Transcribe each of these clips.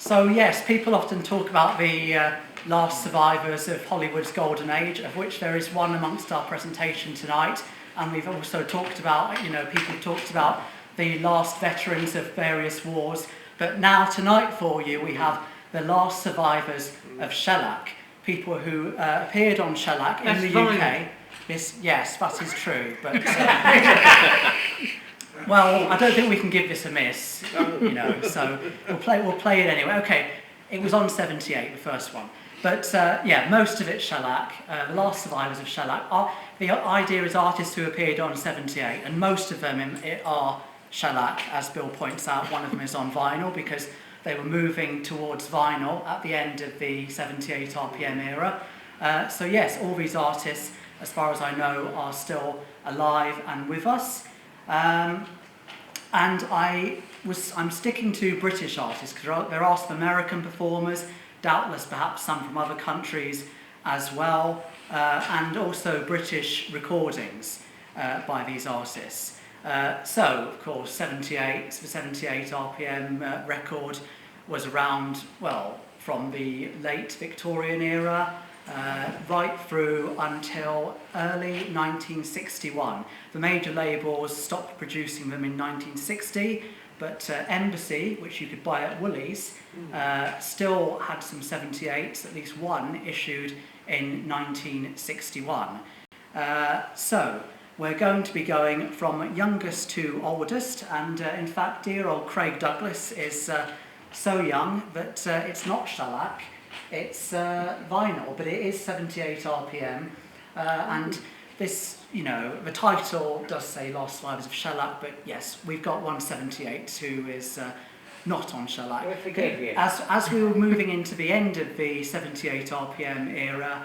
So yes, people often talk about the last survivors of Hollywood's golden age, of which there is one amongst our presentation tonight. And we've also talked about, people have talked about the last veterans of various wars. But now tonight for you, we have the last survivors of Shellac, people who appeared on Shellac in the UK. Yes, that is true. But well, I don't think we can give this a miss, so we'll play it anyway. Okay, it was on 78, the first one. But most of it's Shellac, the last survivors of Shellac. The idea is artists who appeared on 78, and most of them are Shellac, as Bill points out. One of them is on vinyl because they were moving towards vinyl at the end of the 78 RPM era. So yes, all these artists, as far as I know, are still alive and with us. And I'm sticking to British artists because there are some American performers, doubtless perhaps some from other countries as well, and also British recordings by these artists. So, of course, the 78 RPM record was around, from the late Victorian era right through until early 1961. The major labels stopped producing them in 1960, but Embassy, which you could buy at Woolies, still had some 78s, at least one issued in 1961. So we're going to be going from youngest to oldest, and in fact dear old Craig Douglas is so young that it's not shellac, it's vinyl, but it is 78 RPM, and this, the title does say Last Survivors of Shellac, but yes, we've got 178 who is not on Shellac. We forgive you. As we were moving into the end of the 78 RPM era,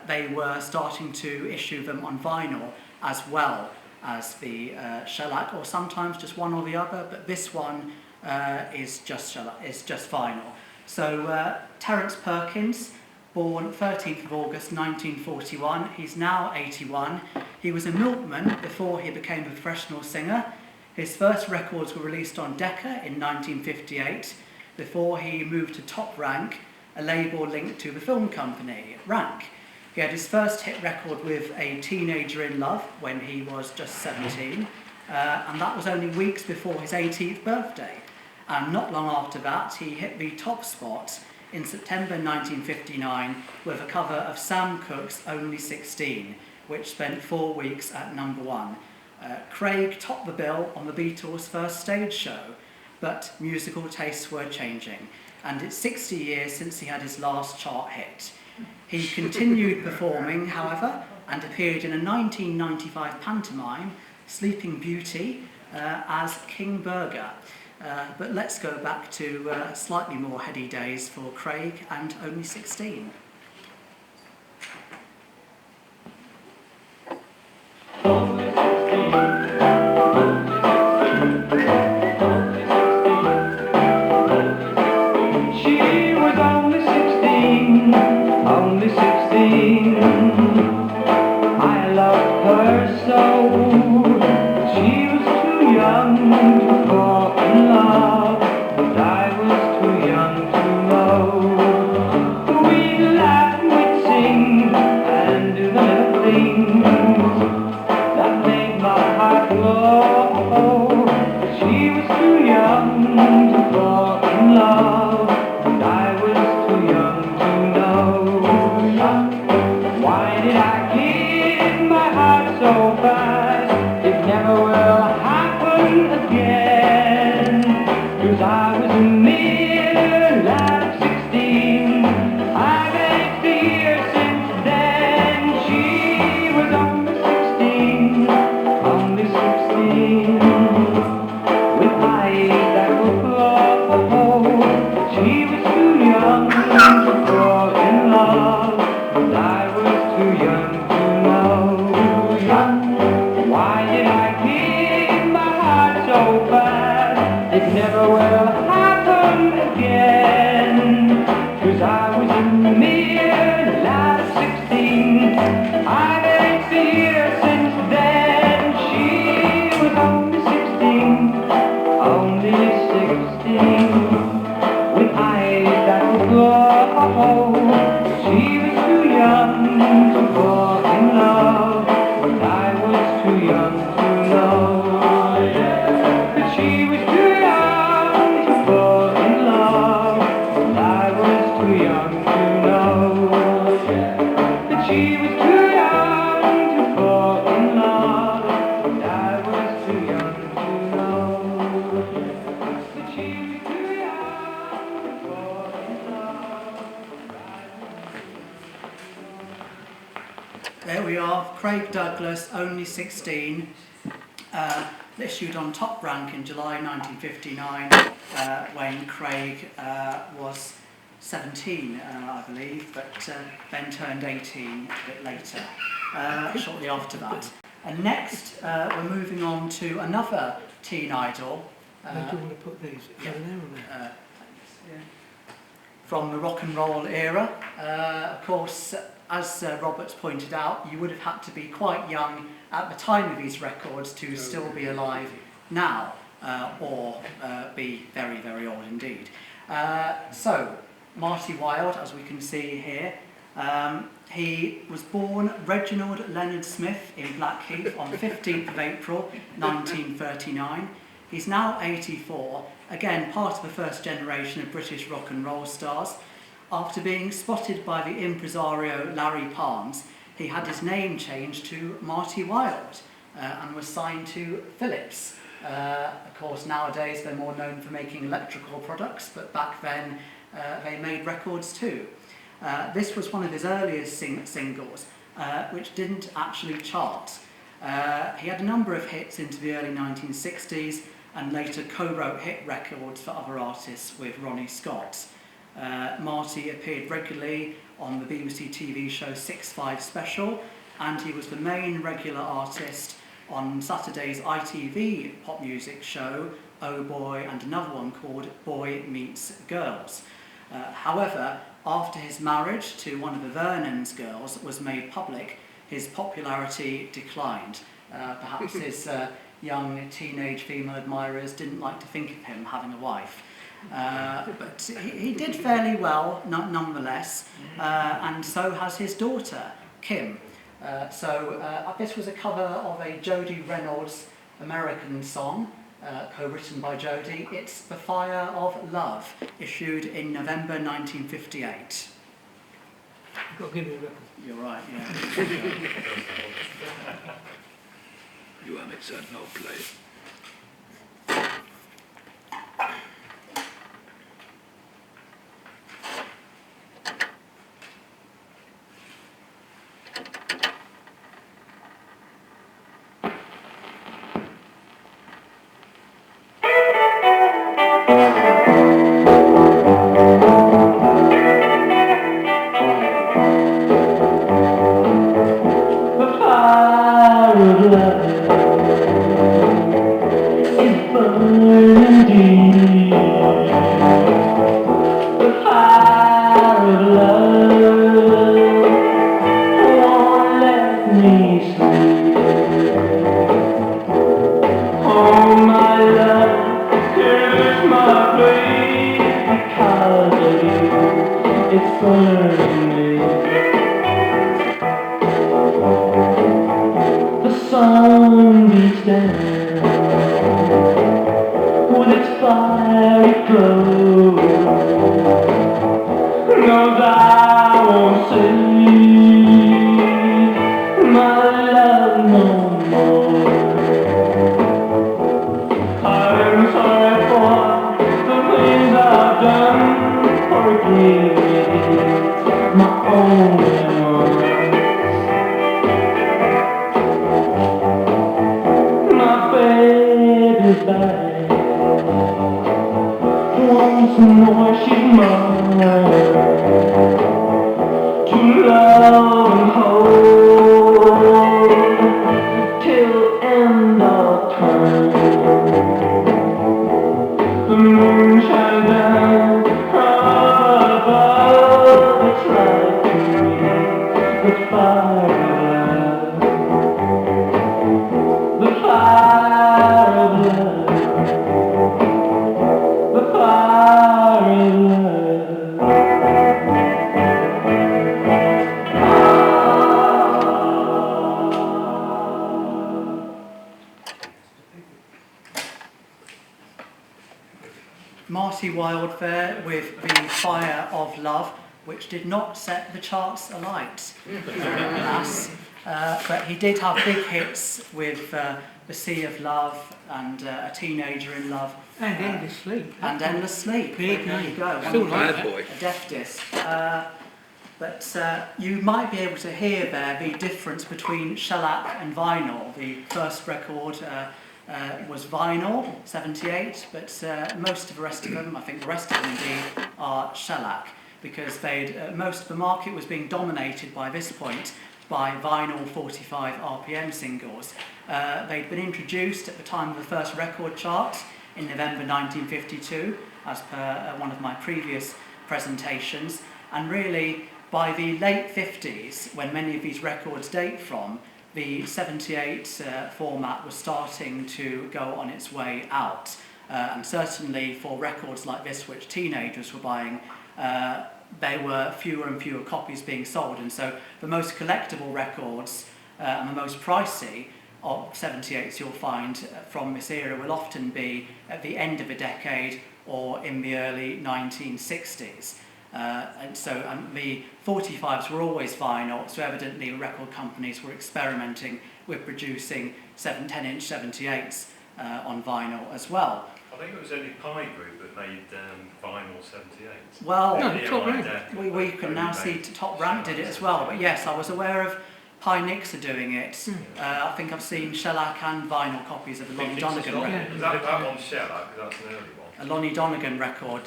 they were starting to issue them on vinyl as well as the shellac, or sometimes just one or the other, but this one is just shellac, is just vinyl. So Terence Perkins, born 13th of August 1941, he's now 81. He was a milkman before he became a professional singer. His first records were released on Decca in 1958, before he moved to Top Rank, a label linked to the film company, Rank. He had his first hit record with A Teenager in Love when he was just 17, and that was only weeks before his 18th birthday. And not long after that, he hit the top spot in September 1959 with a cover of Sam Cooke's Only 16, which spent 4 weeks at number 1. Craig topped the bill on the Beatles' first stage show, but musical tastes were changing, and it's 60 years since he had his last chart hit. He continued performing, however, and appeared in a 1995 pantomime, Sleeping Beauty, as King Burger. But let's go back to slightly more heady days for Craig and Only 16. She was only 16, only 16. I loved her so. She was too young to fall in love, but I was too young to know. We eyes that would glow. She was too young to fall in love, but I was too young to know that she was too young to fall in love, and I was too young to know that she was too young to fall in love, and I was too young to know that she was too young to fall in love. There we are, Craig Douglas, only 16, issued on Top Rank in July 1959, when Craig was 17, I believe, but then turned 18 a bit later, shortly after that. And next, we're moving on to another teen idol. Do you want to put these over there or there? From the rock and roll era. Of course, as Roberts pointed out, you would have had to be quite young at the time of these records to still be alive now, or be very, very old indeed. So, Marty Wilde, as we can see here, he was born Reginald Leonard Smith in Blackheath on the 15th of April 1939. He's now 84, again part of the first generation of British rock and roll stars. After being spotted by the impresario Larry Parnes, he had his name changed to Marty Wilde and was signed to Philips. Of course, nowadays they're more known for making electrical products, but back then they made records too. This was one of his earliest singles, which didn't actually chart. He had a number of hits into the early 1960s and later co-wrote hit records for other artists with Ronnie Scott. Marty appeared regularly on the BBC TV show 6-5 Special, and he was the main regular artist on Saturday's ITV pop music show Oh Boy, and another one called Boy Meets Girls. However, after his marriage to one of the Vernon's girls was made public, his popularity declined. Perhaps his young teenage female admirers didn't like to think of him having a wife. But he did fairly well nonetheless, and so has his daughter, Kim. This was a cover of a Jody Reynolds American song, co-written by Jody. It's The Fire of Love, issued in November 1958. You've got to give me a record. You're right, yeah. You have it, son, no play. The fire of love. Marty Wilde there with The Fire of Love, which did not set the charts alight, alas. But he did have big hits with The Sea of Love and A Teenager in Love. And Endless Sleep. And Endless Sleep. Big There you go. Still like Bad boy. A deaf disc. But you might be able to hear there the difference between shellac and vinyl. The first record was vinyl, 78, but most of the rest of them, I think the rest of them indeed, are shellac, because most of the market was being dominated by this point by vinyl 45 RPM singles. They'd been introduced at the time of the first record chart in November 1952, as per one of my previous presentations, and really by the late 50s, when many of these records date from, the 78 format was starting to go on its way out. And certainly for records like this, which teenagers were buying, there were fewer and fewer copies being sold. And so the most collectible records and the most pricey of 78s you'll find from this era will often be at the end of a decade or in the early 1960s. And the 45s were always vinyl, so evidently record companies were experimenting with producing 10-inch 78s on vinyl as well. I think it was only Pie Group that made vinyl 78s. Well, No, Top Rank. we can now see Top Rank did it as well, but yes, I was aware of Pie Nicks are doing it. I think I've seen shellac and vinyl copies of the Lonnie Donegan record. Is that one's Shellac? Because that's an early one. A Lonnie Donegan record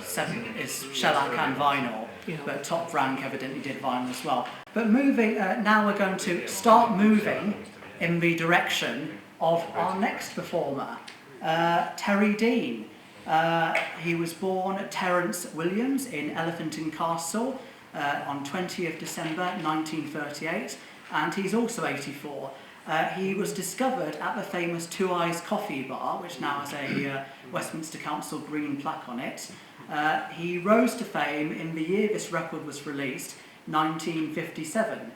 is shellac and vinyl, Yeah. but Top Rank evidently did vinyl as well. But moving, now we're going to start moving in the direction of our next performer, Terry Dean. He was born Terence Williams in Elephant and Castle on 20th December 1938, and he's also 84. He was discovered at the famous Two Eyes Coffee Bar, which now has a Westminster Council green plaque on it. He rose to fame in the year this record was released, 1957,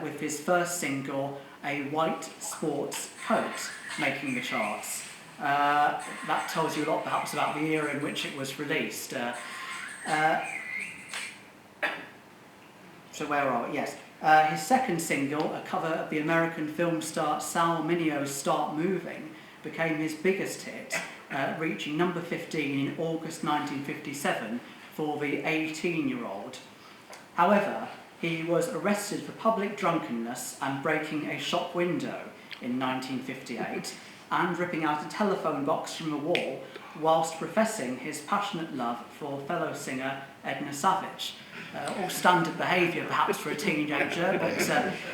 with his first single, A White Sports Coat, making the charts. That tells you a lot perhaps about the era in which it was released. So where are we? Yes. His second single, a cover of the American film star Sal Minio's Start Moving, became his biggest hit, reaching number 15 in August 1957 for the 18-year-old. However, he was arrested for public drunkenness and breaking a shop window in 1958 and ripping out a telephone box from a wall whilst professing his passionate love for fellow singer Edna Savage. All standard behaviour perhaps for a teenager,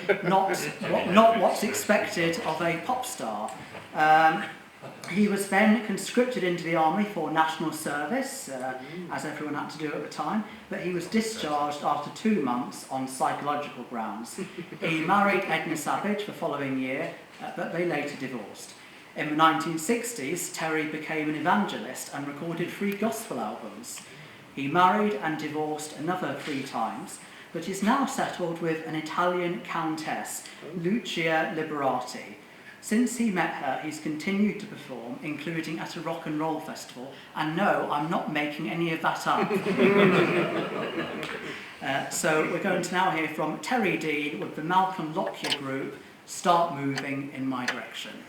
but not what's expected of a pop star. He was then conscripted into the army for national service, as everyone had to do at the time, but he was discharged after 2 months on psychological grounds. He married Edna Savage the following year, but they later divorced. In the 1960s, Terry became an evangelist and recorded 3 gospel albums. He married and divorced another 3 times, but is now settled with an Italian countess, Lucia Liberati. Since he met her, he's continued to perform, including at a rock and roll festival. And no, I'm not making any of that up. So we're going to now hear from Terry Dean with the Malcolm Lockyer Group, Start Moving in My Direction.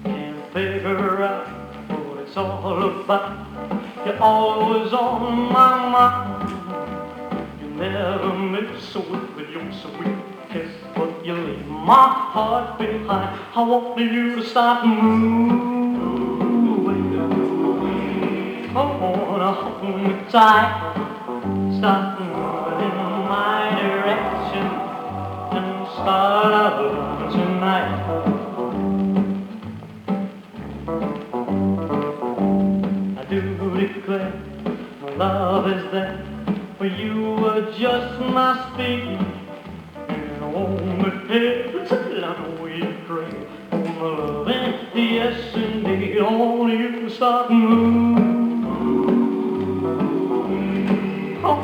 Can't figure out what it's all about. You're always on my mind. You never miss a week with your sweet kiss, but you leave my heart behind. I want you to stop moving. I wanna hold me tight. Stop moving in my direction and start over tonight. I do declare my love is there, for you were just my speed. And I won't be here till I know you pray for my love, and yes indeed, only you start moving. Oh,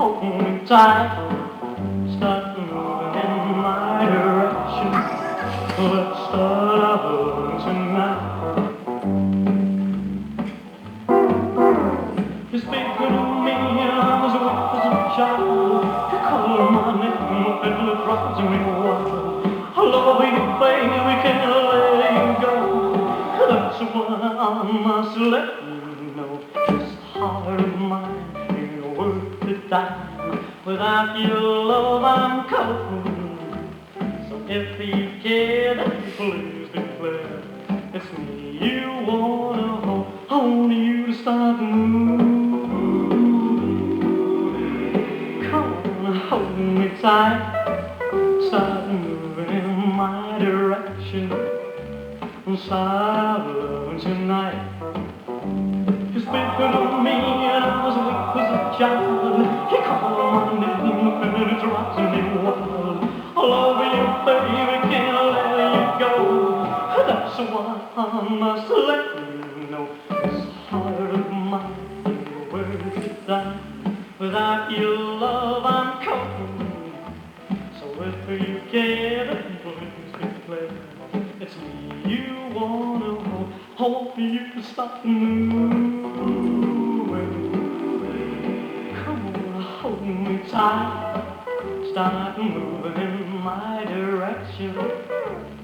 hold me tight, start moving in my direction. Let's start out tonight. You speak to me and I was weak as a child. You call my name and it drives me wild. I love you, baby, we can't let you go. That's why I must let you know. This heart of mine ain't worth the dime. Without your love I'm cold. So if you care, then please declare it's me you wanna hold. Only you to start moving. Come on, hold me tight. Start moving in my direction. Start loving tonight. You speak to me and I was weak as a child. You call my name and it drives me wild. I love you, baby, can't let you go. That's why I must let you know. This heart of mine ain't worth a dime. Without your love I'm cold. So if you care, then please declare it's me you wanna hold. Hope you can stop moving. Come on, hold me tight. Start moving in my direction.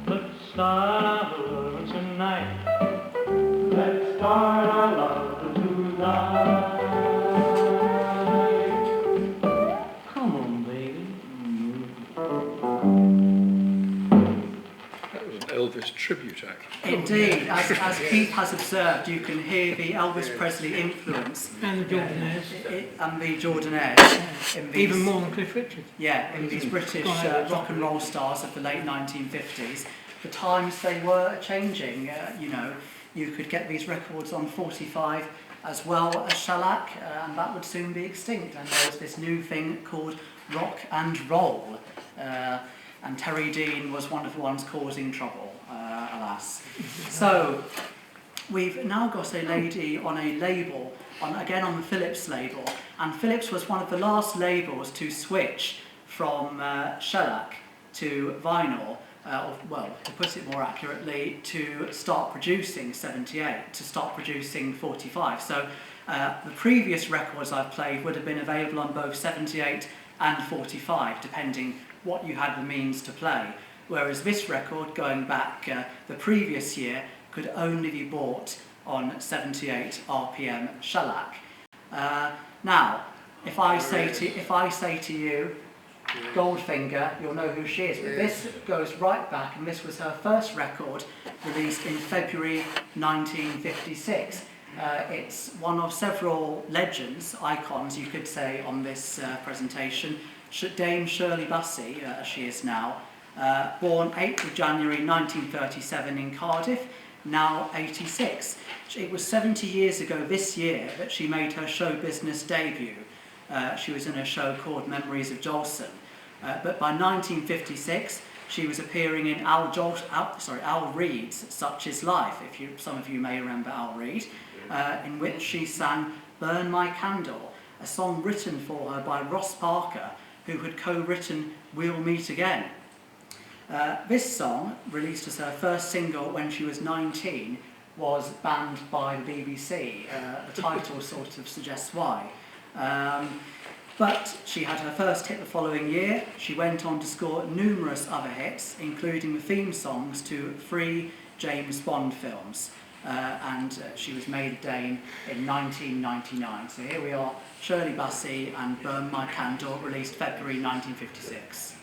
Let's start our love tonight. Let's start our love tonight. Come on, baby. That was an Elvis tribute act. Indeed, as Keith has observed, you can hear the Elvis Presley influence And the Jordanaires. and the Jordanaires in these, Even more than Cliff Richard. yeah, in these British rock and roll stars of the late 1950s. The times they were changing, you know, you could get these records on 45 as well as shellac, and that would soon be extinct. And there was this new thing called rock and roll, and Terry Dean was one of the ones causing trouble, alas. So we've now got a lady on a label, again on the Philips label, and Philips was one of the last labels to switch from shellac to vinyl. Well, to put it more accurately, to start producing 78, to start producing 45. So the previous records I've played would have been available on both 78 and 45, depending what you had the means to play. Whereas this record, going back the previous year, could only be bought on 78 RPM shellac. Now, if I say to you, Goldfinger, you'll know who she is. But this goes right back, and this was her first record, released in February 1956. It's one of several legends, icons, you could say, on this presentation. Dame Shirley Bassey, as she is now, born 8th of January 1937 in Cardiff, now 86. It was 70 years ago this year that she made her show business debut. She was in a show called Memories of Jolson. But by 1956, she was appearing in Al Reed's Such Is Life, some of you may remember Al Reed, in which she sang Burn My Candle, a song written for her by Ross Parker, who had co-written We'll Meet Again. This song, released as her first single when she was 19, was banned by the BBC. The title sort of suggests why. But she had her first hit the following year. She went on to score numerous other hits, including the theme songs to 3 James Bond films. And she was made a Dane in 1999. So here we are, Shirley Bassey and Burn My Candle, released February 1956.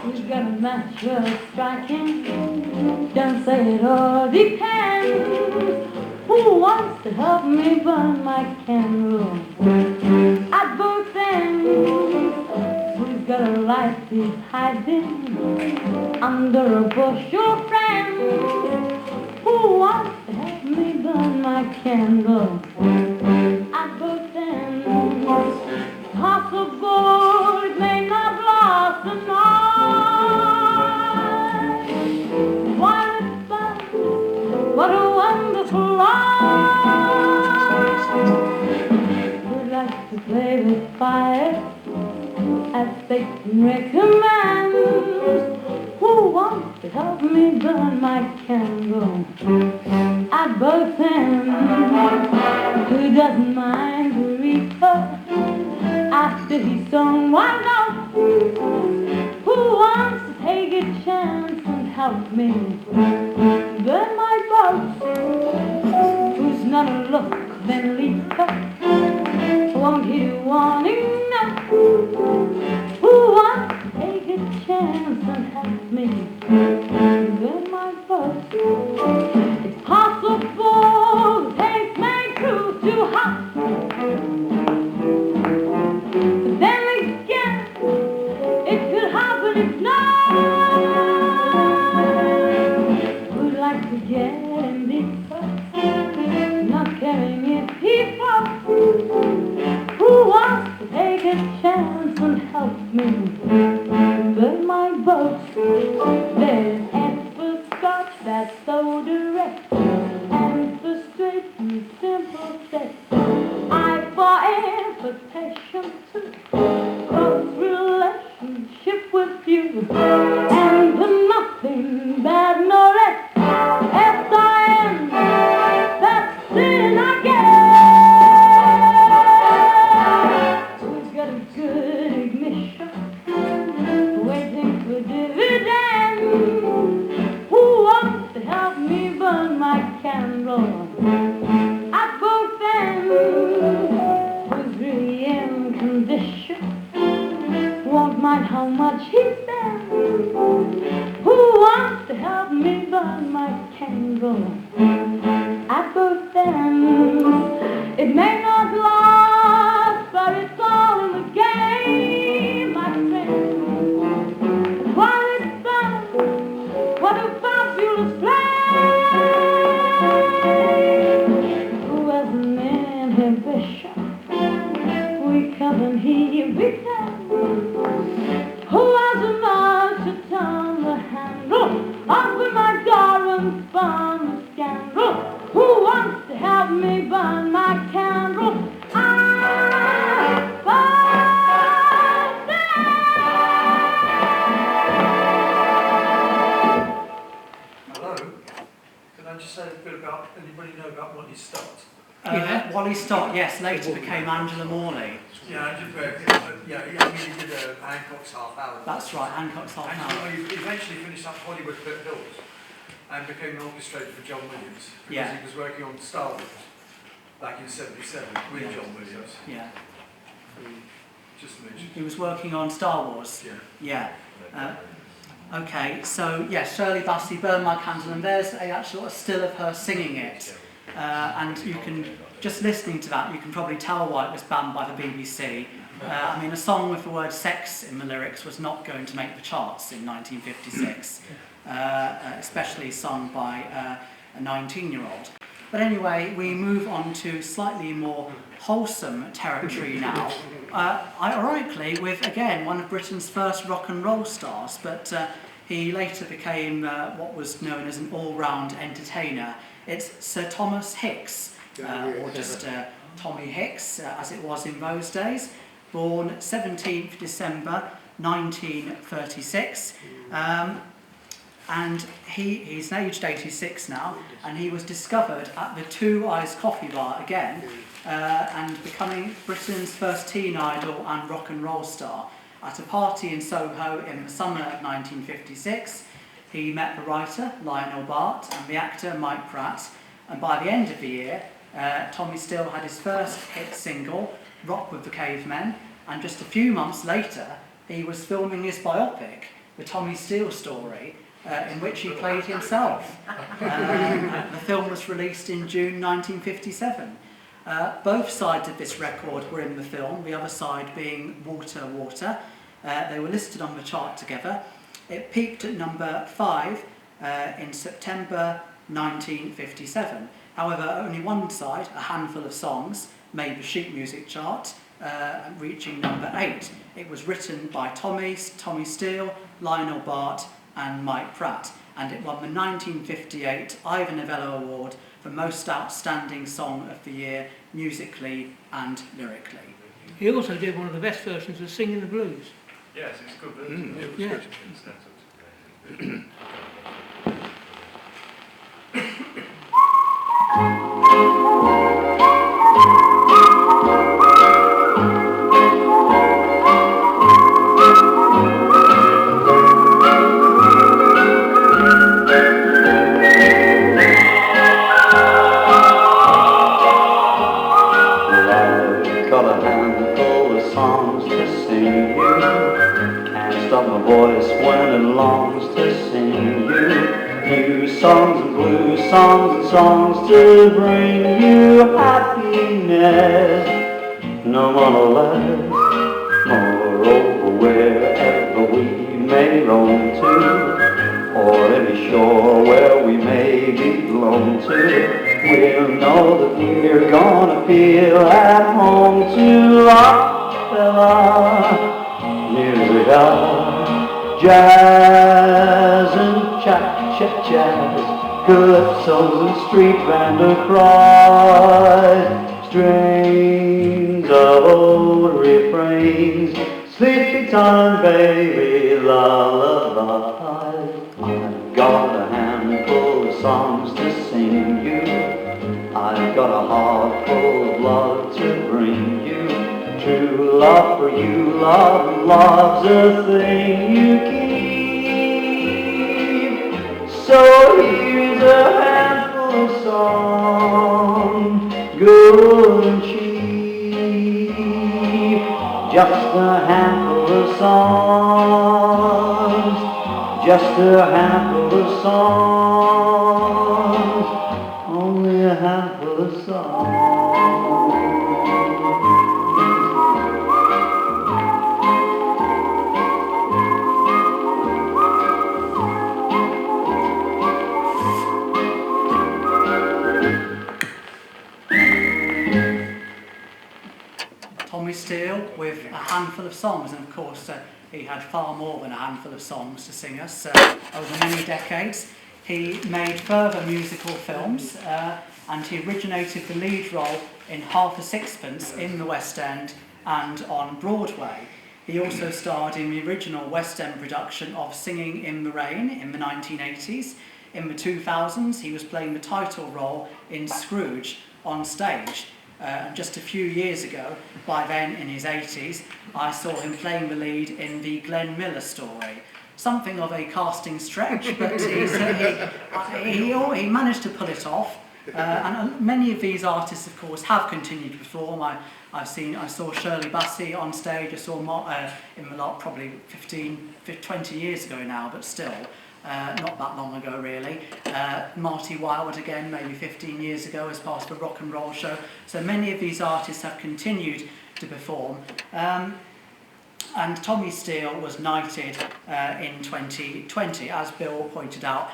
We've got a match of striking, don't say it all depends. Who wants to help me burn my candle at both ends? We've got a light he's hiding under a bush, your friend. Who wants to help me burn my candle at both ends? Possible it may not last the night. to play with fire as Satan recommends. Who wants to help me burn my candle at both ends? Who doesn't mind the reaper after he's sown one note? Who wants to take a chance and help me burn my boat? Who's not a look then leaper? Won't heed a warning note? Who wants to take a chance and help me burn my boat? It's possible the taste may prove too hot, but then again it could happen if not. Who'd like to get in deeper, not caring if he falls? Who wants to take a chance and help me burn my boat? There's S for Scotch, that's so direct, and for straight and simple sex. I for invitation to close relationship with you, and for nothing bad nor less. S-I-N, that's sin I guess. Who's got a good ignition waiting for dividends? Who wants to help me burn my candle at both ends? Who's really in condition, won't mind how much he spends? Who wants to help me burn my candle at both ends? It may not last, but it's all in the game, my friend. While it's fun, what a fabulous flame! Who has an inhibition? We come and he returns. Who has a mind to turn the handle? Open my door and spun the scandal. Who wants to help me burn my candle? Hello. Can I just say a bit about, anybody know about Wally Stott? Wally Stott, yes, later became Angela Morley. Yeah, I did very yeah, he did a Hancock's half hour. That's right, Hancock's half hour. And he eventually finished up Hollywood Hills and became an orchestrator for John Williams because Yeah. he was working on Star Wars back in '77 with Yeah. John Williams. Yeah, Just mentioned. he was working on Star Wars. Yeah. Yeah. Okay, so yes, Shirley Bassey, Burn My Candle, and there's a still of her singing it. And you can, just listening to that, you can probably tell why it was banned by the BBC. I mean, a song with the word sex in the lyrics was not going to make the charts in 1956, especially sung by a 19-year-old. But anyway, we move on to slightly more wholesome territory now. Ironically, with, again, one of Britain's first rock and roll stars, but he later became what was known as an all-round entertainer. It's Sir Thomas Hicks, or just Tommy Hicks, as it was in those days, born 17th December 1936. And he's aged 86 now, and he was discovered at the Two Eyes Coffee Bar again, and becoming Britain's first teen idol and rock and roll star. At a party in Soho in the summer of 1956, he met the writer Lionel Bart and the actor Mike Pratt, and by the end of the year, Tommy Steele had his first hit single, Rock with the Cavemen, and just a few months later, he was filming his biopic, The Tommy Steele Story, in which he played himself. The film was released in June 1957. Both sides of this record were in the film, the other side being Water, Water. They were listed on the chart together. It peaked at number 5 in September 1957. However, only one side, a handful of songs, made the sheet music chart, reaching number 8. It was written by Tommy Steele, Lionel Bart and Mike Pratt, and it won the 1958 Ivor Novello Award for Most Outstanding Song of the Year, musically and lyrically. He also did one of the best versions of Singing the Blues. Yes, it's good version. It was Yeah. good. It's set up to play. I've got a handful of songs to sing you. Can't stop my voice when it longs to sing you. New songs and blues songs and songs to bring you happiness. No more less. Moreover, wherever we may roam to, or any shore where we may be blown to, we'll know that we're gonna feel at home to opera, music, jazz and jazz, calypsos and street band across, strings of old refrains, sleepy time, baby, lullabies. I've got a handful of songs to sing you. I've got a heart full of love to bring you. True love for you, love's a thing you keep. So here's a handful of songs, good and cheap. Just a handful of songs, just a handful of songs, only a handful of songs. Tommy Steele with a handful of songs, and of course he had far more than a handful of songs to sing us over many decades. He made further musical films and he originated the lead role in Half a Sixpence in the West End and on Broadway. He also starred in the original West End production of Singing in the Rain in the 1980s. In the 2000s he was playing the title role in Scrooge on stage. And just a few years ago, by then in his 80s, I saw him playing the lead in the Glenn Miller story. Something of a casting stretch, but he managed to pull it off. And many of these artists, of course, have continued to perform. I saw Shirley Bassey on stage. I saw in the lot probably 20 years ago now, but still. Not that long ago really. Marty Wilde again, maybe 15 years ago as part of a rock and roll show. So many of these artists have continued to perform. And Tommy Steele was knighted in 2020, as Bill pointed out.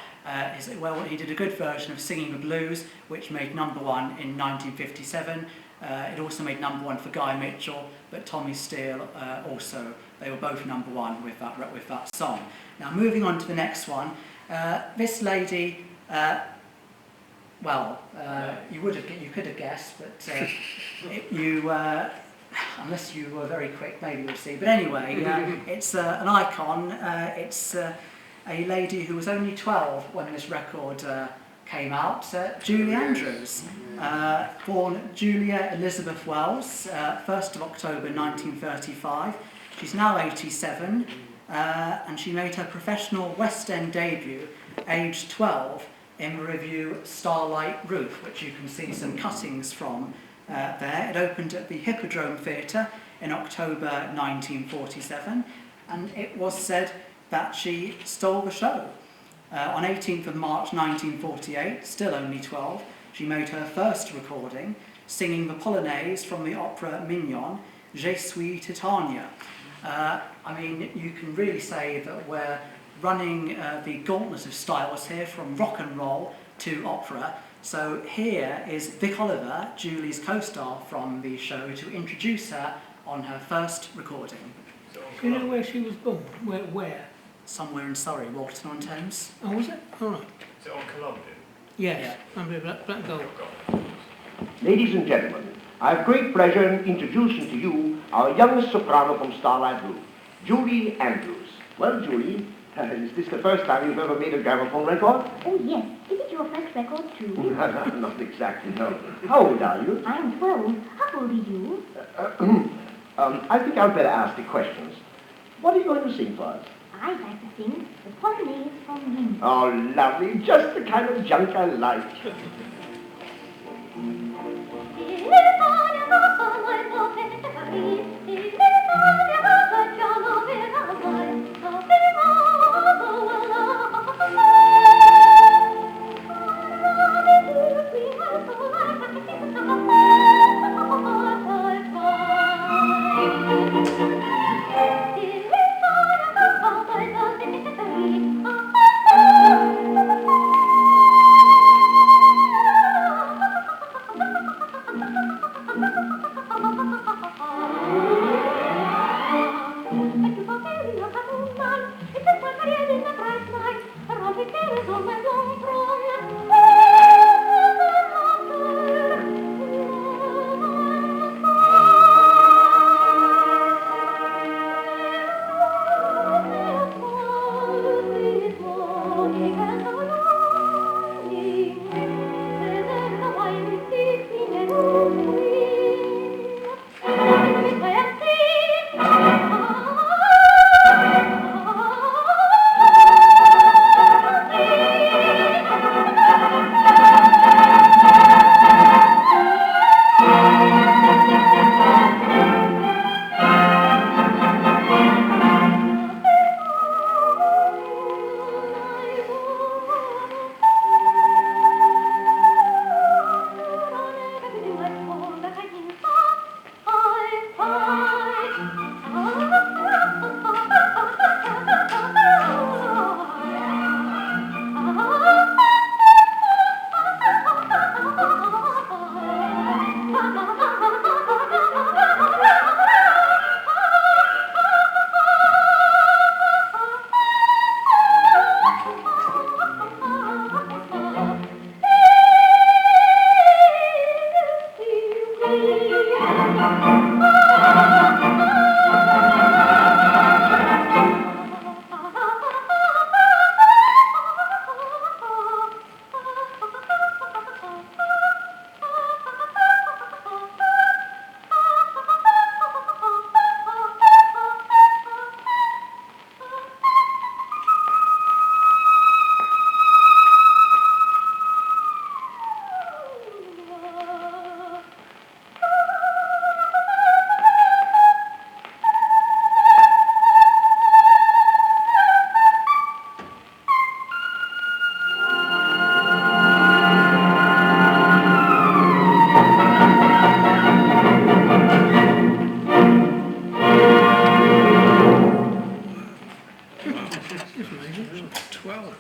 He did a good version of Singing the Blues, which made #1 in 1957. It also made #1 for Guy Mitchell, but Tommy Steele also, they were both #1 with that song. Now moving on to the next one, this lady, you could have guessed, but unless you were very quick, maybe you'll see. But anyway, it's an icon. It's a lady who was only 12 when this record came out, Julie Andrews, born Julia Elizabeth Wells, 1st of October 1935. She's now 87, and she made her professional West End debut aged 12 in the revue Starlight Roof, which you can see some cuttings from there. It opened at the Hippodrome Theatre in October 1947, and it was said that she stole the show. On 18th of March 1948, still only 12, she made her first recording, singing the Polonaise from the opera Mignon, Je suis Titania. I mean, you can really say that we're running the gauntlet of styles here, from rock and roll to opera. So here is Vic Oliver, Julie's co-star from the show, to introduce her on her first recording. Do you know where she was born? Where? Somewhere in Surrey, Walton-on-Thames. Oh, was it? All right. Is it on Columbia? Yes, under Black Gold. Ladies and gentlemen, I have great pleasure in introducing to you our youngest soprano from Starlight Roof, Julie Andrews. Well, Julie, is this the first time you've ever made a gramophone record? Oh, yes. Is it your first record, too? Not exactly, no. How old are you? I'm 12. How old are you? I think I'd better ask the questions. What are you going to sing for us? I'd like to sing The Polonaise from Lincoln. Oh, lovely. Just the kind of junk I like.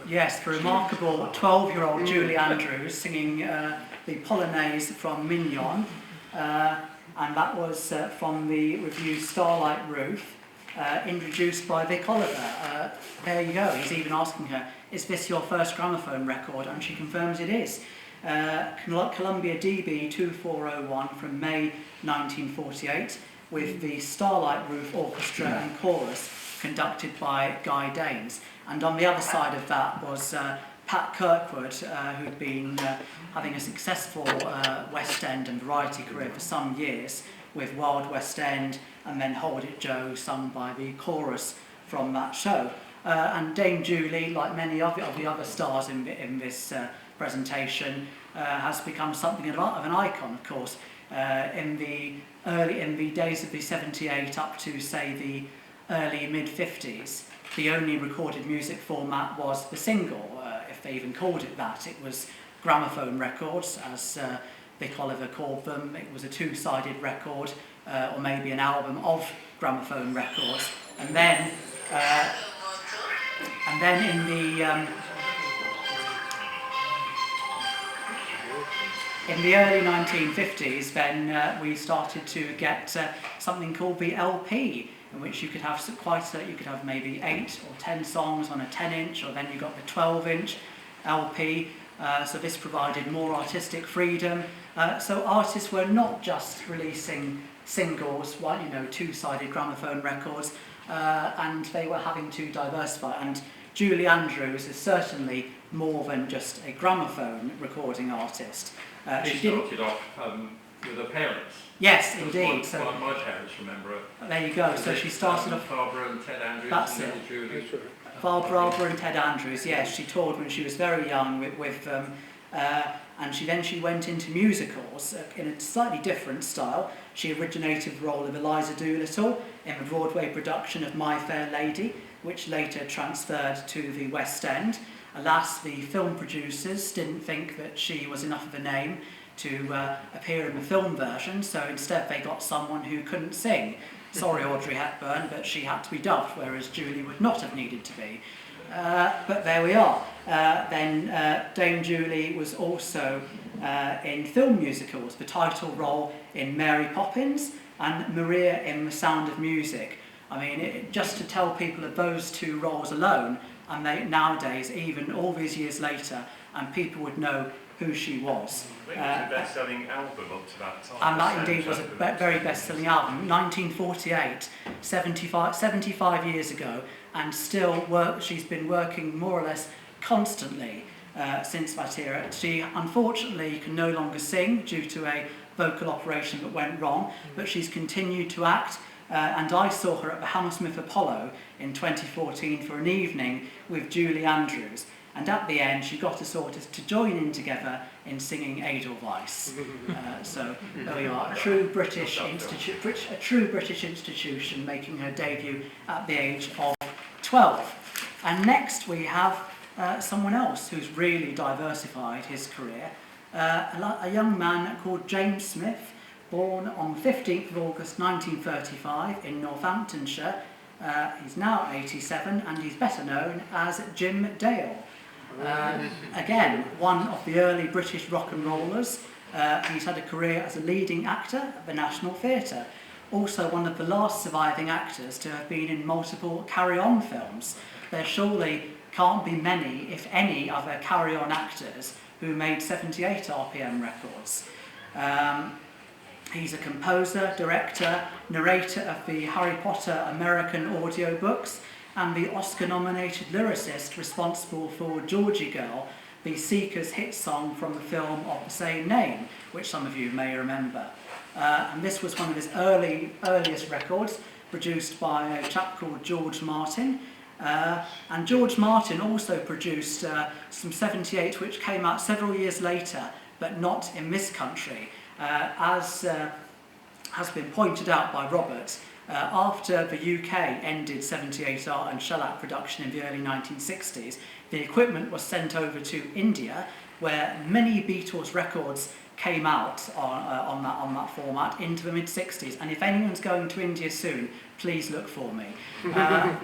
Yes, the remarkable 12-year-old Julie Andrews singing the Polonaise from Mignon, and that was from the revue Starlight Roof, introduced by Vic Oliver. There you go, he's even asking her, is this your first gramophone record? And she confirms it is. Columbia DB 2401 from May 1948, with the Starlight Roof Orchestra and Chorus conducted by Guy Danes. And on the other side of that was Pat Kirkwood, who'd been having a successful West End and variety career for some years with Wild West End and then Hold It Joe, sung by the chorus from that show. And Dame Julie, like many of the other stars in this presentation, has become something of an icon, of course. In the days of the 78 up to, say, the early mid-50s, the only recorded music format was the single, if they even called it that. It was gramophone records, as Vic Oliver called them. It was a two-sided record, or maybe an album of gramophone records. And then in the early 1950s, then we started to get something called the LP, in which you could have you could have maybe 8 or 10 songs on a 10-inch, or then you got the 12-inch LP, So this provided more artistic freedom. So artists were not just releasing singles, two-sided gramophone records, and they were having to diversify. And Julie Andrews is certainly more than just a gramophone recording artist. She started off with her parents. Yes, That's indeed. my parents remember her. There you go. So she started off. Barbara and Ted Andrews. That's and it. little Julie. That's right. Barbara and Ted Andrews, yes, she toured when she was very young with them, and she went into musicals in a slightly different style. She originated the role of Eliza Doolittle in the Broadway production of My Fair Lady, which later transferred to the West End. Alas, the film producers didn't think that she was enough of a name to appear in the film version, so instead they got someone who couldn't sing. Sorry, Audrey Hepburn, but she had to be dubbed, whereas Julie would not have needed to be. But there we are. Then Dame Julie was also in film musicals, the title role in Mary Poppins and Maria in The Sound of Music. I mean, just to tell people of those two roles alone, and nowadays, even all these years later, and people would know who she was. I think it was a best-selling album up to that time. And that indeed was a very best-selling album, 1948, 75 years ago, and she's been working more or less constantly since that era. She unfortunately can no longer sing due to a vocal operation that went wrong, but she's continued to act, and I saw her at the Hammersmith Apollo in 2014 for an evening with Julie Andrews. And at the end, she got us all to join in together in singing Edelweiss. So there we are, a true British institution making her debut at the age of 12. And next we have someone else who's really diversified his career, a young man called James Smith, born on the 15th of August 1935 in Northamptonshire. He's now 87 and he's better known as Jim Dale. Again, one of the early British rock and rollers. He's had a career as a leading actor at the National Theatre. Also one of the last surviving actors to have been in multiple carry-on films. There surely can't be many, if any, other carry-on actors who made 78 RPM records. He's a composer, director, narrator of the Harry Potter American audiobooks, and the Oscar-nominated lyricist responsible for Georgie Girl, the Seekers' hit song from the film of the same name, which some of you may remember. And this was one of his earliest records, produced by a chap called George Martin. And George Martin also produced some 78, which came out several years later, but not in this country. As has been pointed out by Robert, after the UK ended 78R and shellac production in the early 1960s, the equipment was sent over to India, where many Beatles records came out on that format into the mid-60s. And if anyone's going to India soon, please look for me.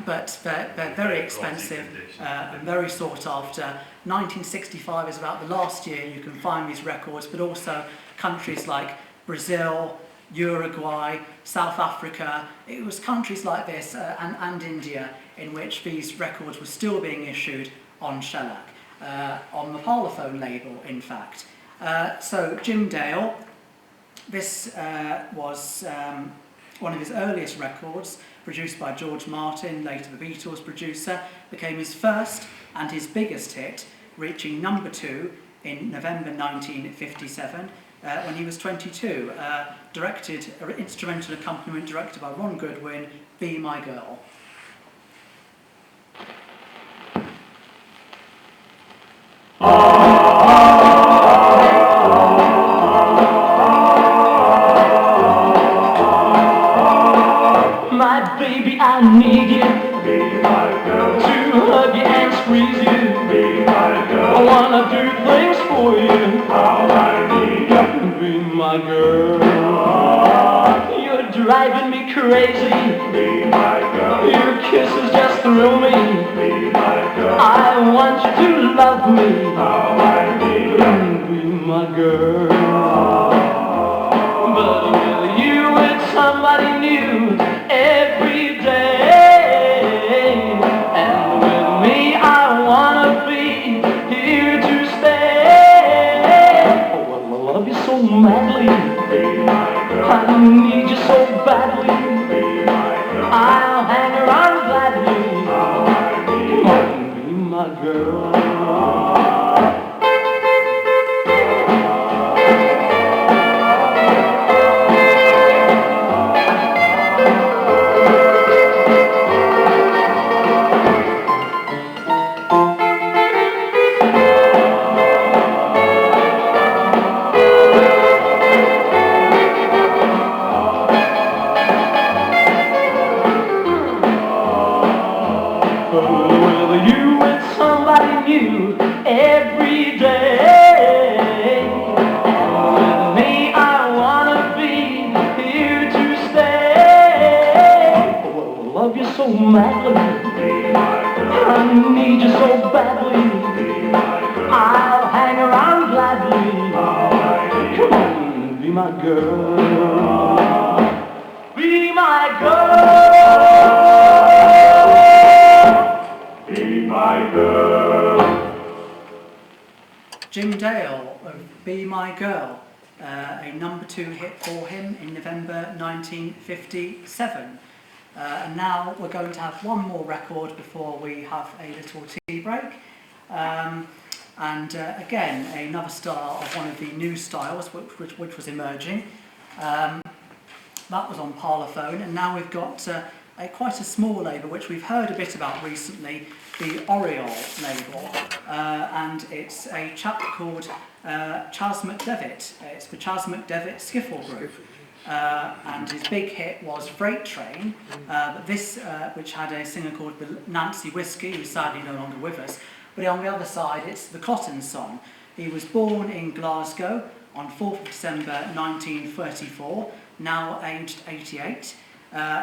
But they're very expensive and very sought after. 1965 is about the last year you can find these records, but also countries like Brazil, Uruguay, South Africa. It was countries like this and India in which these records were still being issued on shellac, on the Parlophone label, in fact. So Jim Dale, this was one of his earliest records, produced by George Martin, later the Beatles producer, became his first and his biggest hit, reaching number 2 in November 1957. When he was 22, directed, instrumental accompaniment directed by Ron Goodwin, Be My Girl. My baby, I need you. Be my girl. To hug you and squeeze you. Be my girl. I wanna do things for you. How I need you. Be my girl. You're driving me crazy. Be my girl. Your kisses just thrill me. Be my girl. I want you to love me. How I need you. Be my girl. But with you, it's somebody new every day. And with me, I wanna be here to stay. I need you so badly. I'll hang around gladly. Come on, be my girl. Whether you with somebody new every day, with me I wanna be here to stay. Oh, I love you so madly, I need you so badly. I'll hang around gladly. Come on, be my girl. Be my girl. Be my girl. Jim Dale of Be My Girl, a #2 hit for him in November 1957. And now we're going to have one more record before we have a little tea break. Again, another star of one of the new styles which was emerging. That was on Parlophone, and now we've got quite a small label which we've heard a bit about recently, the Oriole label, and it's a chap called Chas McDevitt. It's the Chas McDevitt Skiffle Group, and his big hit was Freight Train, but this which had a singer called Nancy Whiskey, who's sadly no longer with us, but on the other side it's the Cotton Song. He was born in Glasgow on 4th of December 1934, now aged 88.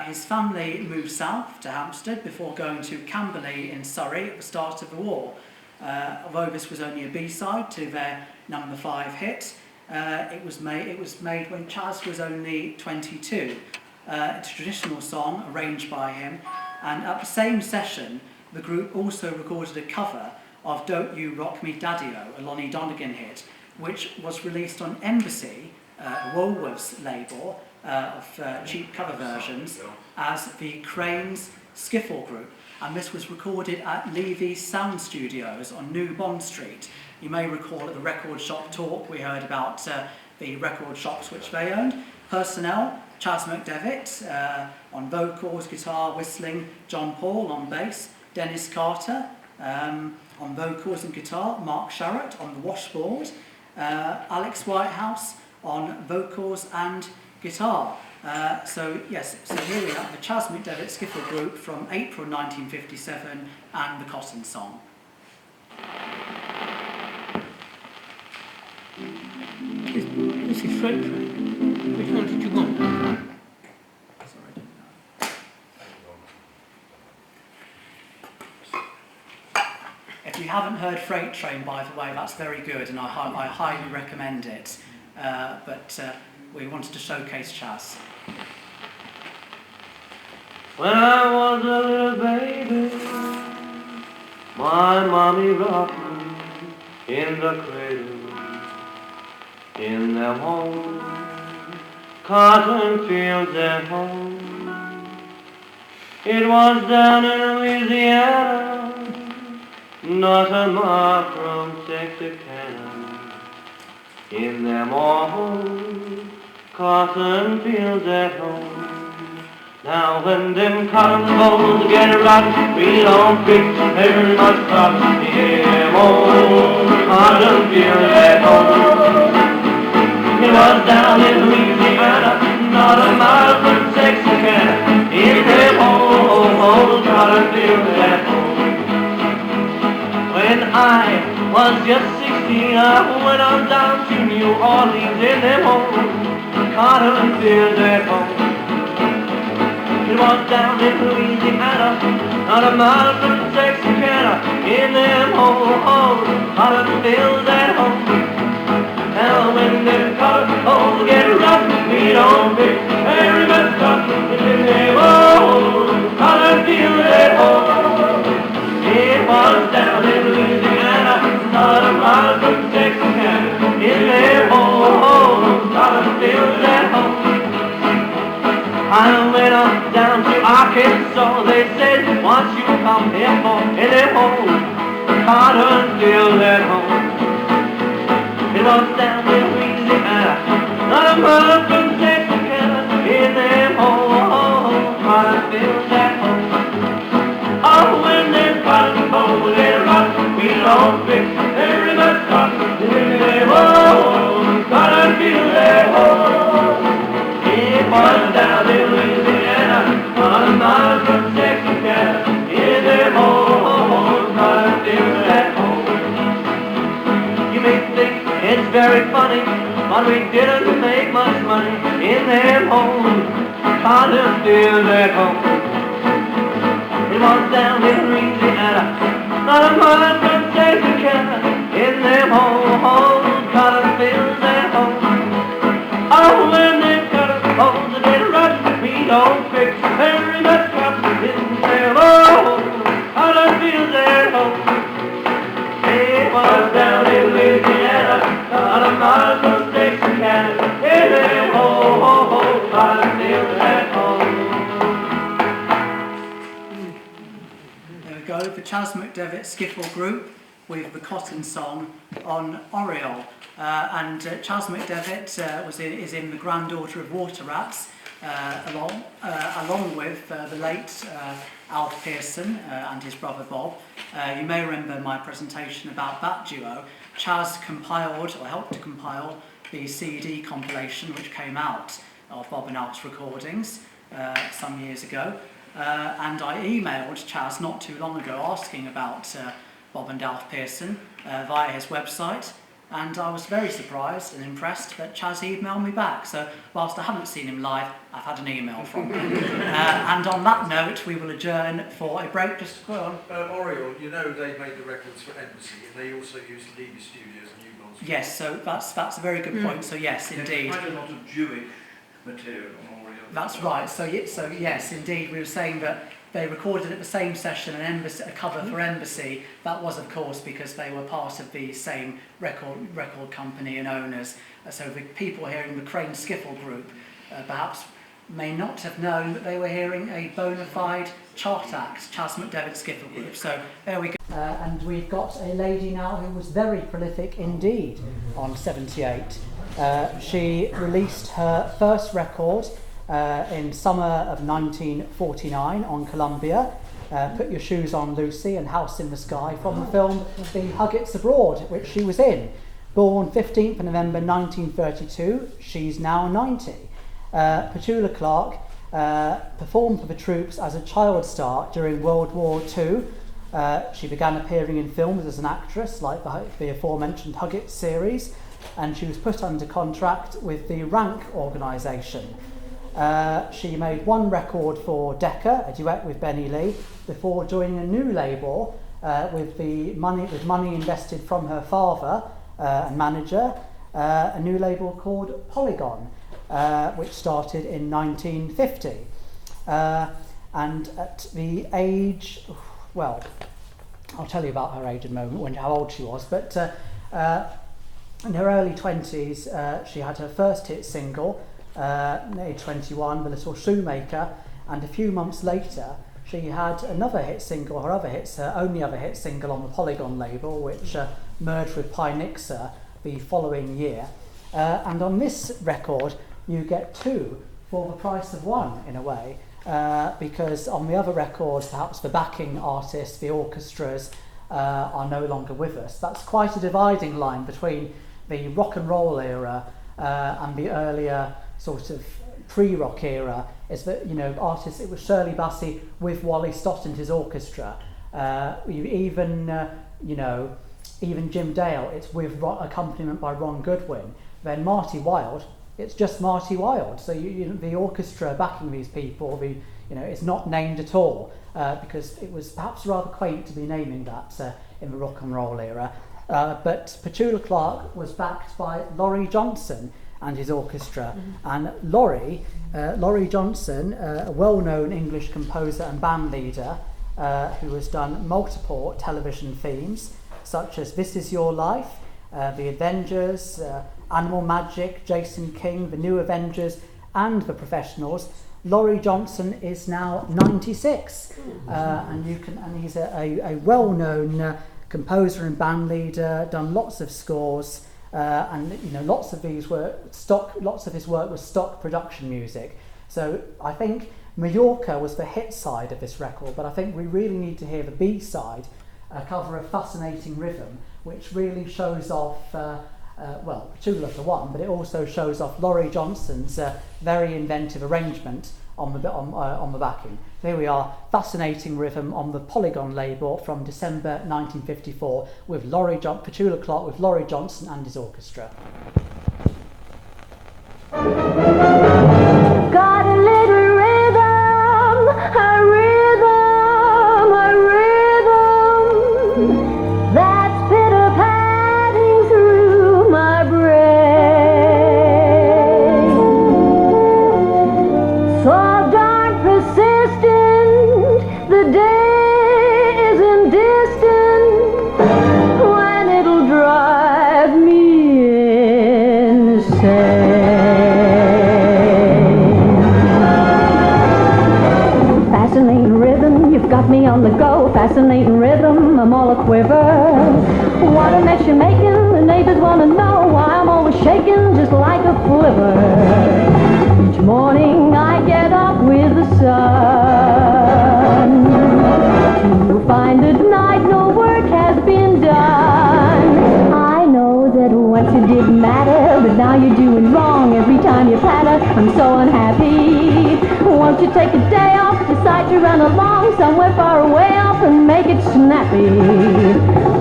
His family moved south to Hampstead before going to Camberley in Surrey at the start of the war. Although this was only a B-side to their #5 hit, it was made when Chas was only 22. It's a traditional song arranged by him, and at the same session the group also recorded a cover of Don't You Rock Me Daddy-O, a Lonnie Donegan hit, which was released on Embassy, Woolworth's label of cheap cover versions, as the Cranes Skiffle Group, and this was recorded at Levy's Sound Studios on New Bond Street. You may recall at the Record Shop Talk we heard about the record shops which they owned. Personnel: Chas McDevitt on vocals, guitar, whistling, John Paul on bass, Dennis Carter on vocals and guitar, Mark Sharratt on the washboard, Alex Whitehouse on vocals and guitar. So here we have the Chas McDevitt Skiffle Group from April 1957 and the Cotton Song. This is Freight Train. Which one did you want? Sorry, I didn't know. If you haven't heard Freight Train, by the way, that's very good, and I highly recommend it. But we wanted to showcase Chas. When I was a little baby, my mommy rocked me in the cradle, in them home cotton fields at home. It was down in Louisiana, not a mile from Texarkana, in them old cotton fields at home. Now when them cotton bolls get rotten, we don't pick very much cotton in them old cotton fields at home. It was down in Louisiana, not a mile from Texarkana, in them old cotton fields at home. When I was just 16, I went on down to New Orleans in them old cotton fields at home. It was down in Louisiana, not a mile from Texarkana, in them old cotton fields at home. Now when them cotton bolls get rough, we don't pick very much cotton in them old cotton fields at home. It was down in Louisiana, not a mile from Texarkana, in them old cotton fields at home. at home, cotton fields at home. It was down in Louisiana, not a mile from Texarkana, in them home, cotton fields at home. Oh, when them cotton bolls they rock, we don't fix very much cotton in them home, cotton fields at home. It was down in Louisiana, not a mile from Texarkana, in them home, cotton fields at home. You may think it's very funny, but we didn't make much money in them home, cotton fields at home. It was down in Louisiana, not a mile from Texarkana, in them home, cotton fields at home. Oh, when they cotton bolls they rot, we don't fix very much cotton in them home, cotton fields at home. It was down in Louisiana, not a mile from Texarkana, in them home, cotton fields at home. There we go, the Chas McDevitt Skiffle Group with the Cotton Song on Oriole. Chas McDevitt is in the granddaughter of Water Rats, along with the late Alf Pearson and his brother Bob. You may remember my presentation about that duo. Chas compiled, or helped to compile, the CD compilation which came out of Bob and Alf's recordings some years ago. And I emailed Chas not too long ago asking about Bob and Alf Pearson via his website, and I was very surprised and impressed that Chas emailed me back. So whilst I haven't seen him live, I've had an email from him. And on that note, we will adjourn for a break. Just go on. Oriole, you know they made the records for Embassy, and they also used Levy Studios and Newbold's. Yes, so that's a very good point. So yes, indeed. Quite a lot of Jewish material on Oriole. That's right. So yes, indeed, we were saying that they recorded at the same session a cover for Embassy. That was, of course, because they were part of the same record company and owners. So the people hearing the Crane Skiffle Group perhaps may not have known that they were hearing a bona fide chart act, Chas McDevitt Skiffle Group. So there we go. And we've got a lady now who was very prolific indeed on 78. She released her first record in summer of 1949 on Columbia, Put Your Shoes On Lucy and House in the Sky, from the film The Huggets Abroad, which she was in. Born 15th of November 1932, she's now 90. Petula Clark performed for the troops as a child star during World War II. She began appearing in films as an actress, like the aforementioned Huggets series, and she was put under contract with the Rank organisation. She made one record for Decca, a duet with Benny Lee, before joining a new label with money invested from her father and manager, a new label called Polygon, which started in 1950. And at the age, well, I'll tell you about her age in a moment, how old she was, but in her early 20s, she had her first hit single, age 21, The Little Shoemaker, and a few months later she had another hit single, her only other hit single on the Polygon label, which merged with Pi Nixa the following year. And on this record you get two for the price of one, in a way, because on the other records perhaps the backing artists, the orchestras, are no longer with us. That's quite a dividing line between the rock and roll era and the earlier sort of pre-rock era, is that, you know, artists, it was Shirley Bassey with Wally Stott and his orchestra. Even Jim Dale, it's with accompaniment by Ron Goodwin. Then Marty Wilde, it's just Marty Wilde. So the orchestra backing these people, it's not named at all, because it was perhaps rather quaint to be naming that in the rock and roll era. But Petula Clark was backed by Laurie Johnson and his orchestra. And Laurie Johnson, a well-known English composer and band leader, who has done multiple television themes, such as This Is Your Life, The Avengers, Animal Magic, Jason King, The New Avengers, and The Professionals, Laurie Johnson is now 96, and he's a well-known composer and band leader. Done lots of scores, and lots of his work was stock production music. So I think Mallorca was the hit side of this record, but I think we really need to hear the B side, a cover of Fascinating Rhythm, which really shows off, Petula for one, but it also shows off Laurie Johnson's very inventive arrangement on the backing. So here we are, Fascinating Rhythm on the Polygon label from December 1954 with Petula Clark with Laurie Johnson and his orchestra. Got a little rhythm, a rhythm, a rhythm that's pitter-patting through my brain. So darn persistent, the day isn't distant when it'll drive me insane. Fascinating rhythm, you've got me on the go. Fascinating rhythm, I'm all a quiver. What a mess you're making, the neighbors want to know why I'm always shaking just like a flivver. Each morning I get up with the sun to find at night no work has been done. I know that once it didn't matter, but now you're doing wrong every time you patter. I'm so unhappy. Won't you take a day off, decide to run along somewhere far away off and make it snappy?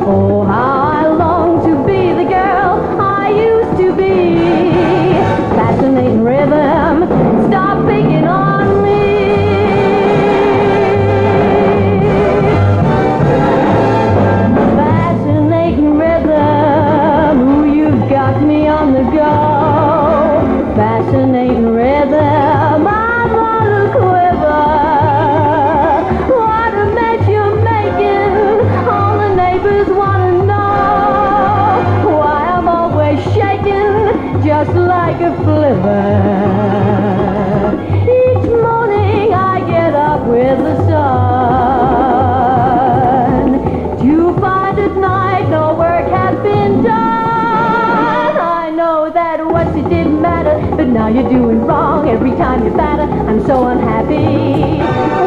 Oh, how I long to be the girl I used to be. Fascinating rhythm, stop picking on me. Fascinating rhythm, ooh, you've got me on the go. Fascinating rhythm, I'm on the quiver. What a mess you're making, all the neighbors want to know why I'm always shaking just like a flivver. Each morning I get up with the sun to find at night no work has been done. I know that once it didn't matter, but now you're doing wrong every time you batter. I'm so unhappy.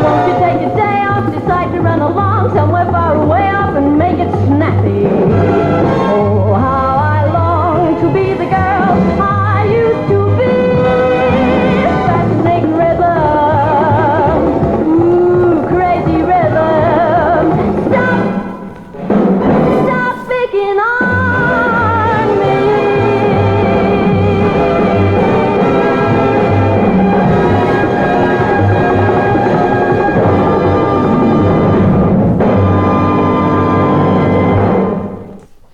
Won't you take a day off, decide to run along somewhere far away off and make it snappy? Oh, how I long to be the girl I used to be. Fascinating rhythm, ooh, crazy rhythm. Stop picking on me.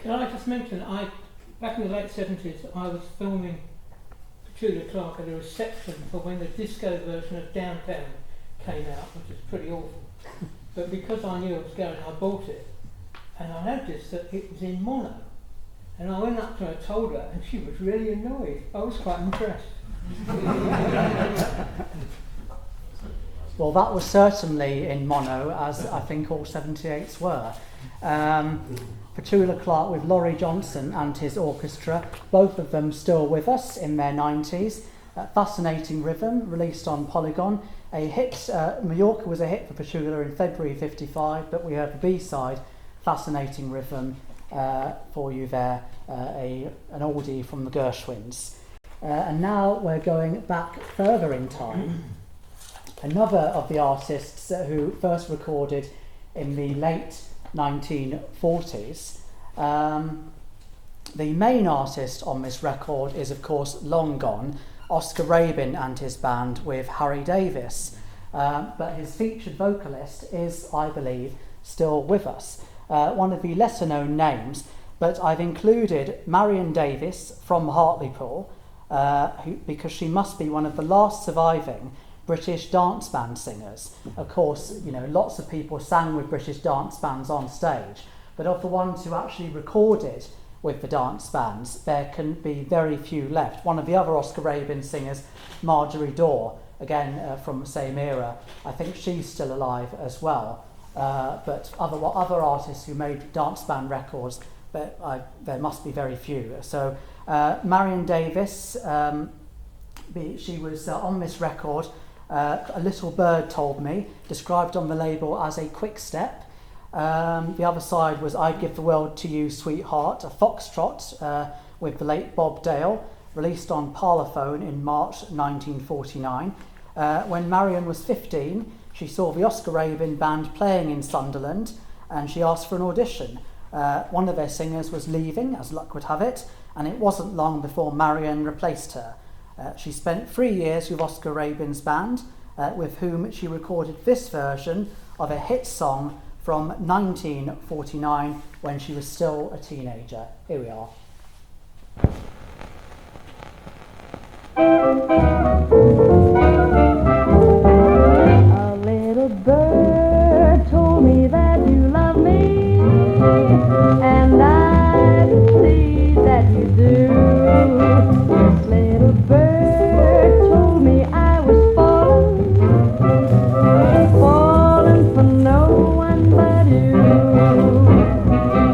Can I just mention, back in the late 70s, I was filming Petula Clark at a reception for when the disco version of Downtown came out, which is pretty awful. But because I knew I was going, I bought it, and I noticed that it was in mono. And I went up to her, told her, and she was really annoyed. I was quite impressed. Well, that was certainly in mono, as I think all 78s were. Petula Clark with Laurie Johnson and his orchestra, both of them still with us in their 90s. Fascinating Rhythm, released on Polygon. A hit, Mallorca was a hit for Petula in February 55, but we heard the B-side, Fascinating Rhythm, for you there, an oldie from the Gershwins. And now we're going back further in time. Another of the artists who first recorded in the late 1940s. The main artist on this record is, of course, long gone, Oscar Rabin and his band with Harry Davis. But his featured vocalist is, I believe, still with us. One of the lesser known names, but I've included Marion Davis from Hartlepool, because she must be one of the last surviving British dance band singers. Of course, lots of people sang with British dance bands on stage, but of the ones who actually recorded with the dance bands, there can be very few left. One of the other Oscar Rabin singers, Marjorie Daw, again from the same era. I think she's still alive as well. But other artists who made dance band records, there must be very few. So Marion Davies, she was on this record, A Little Bird Told Me, described on the label as a quick step. The other side was I'd Give the World to You, Sweetheart, a foxtrot with the late Bob Dale, released on Parlophone in March 1949. When Marion was 15, she saw the Oscar Rabin band playing in Sunderland, and she asked for an audition. One of their singers was leaving, as luck would have it, and it wasn't long before Marion replaced her. She spent 3 years with Oscar Rabin's band, with whom she recorded this version of a hit song from 1949 when she was still a teenager. Here we are. A little bird told me that you love me, and I believe that you do. This little bird told me I was falling for no one but you.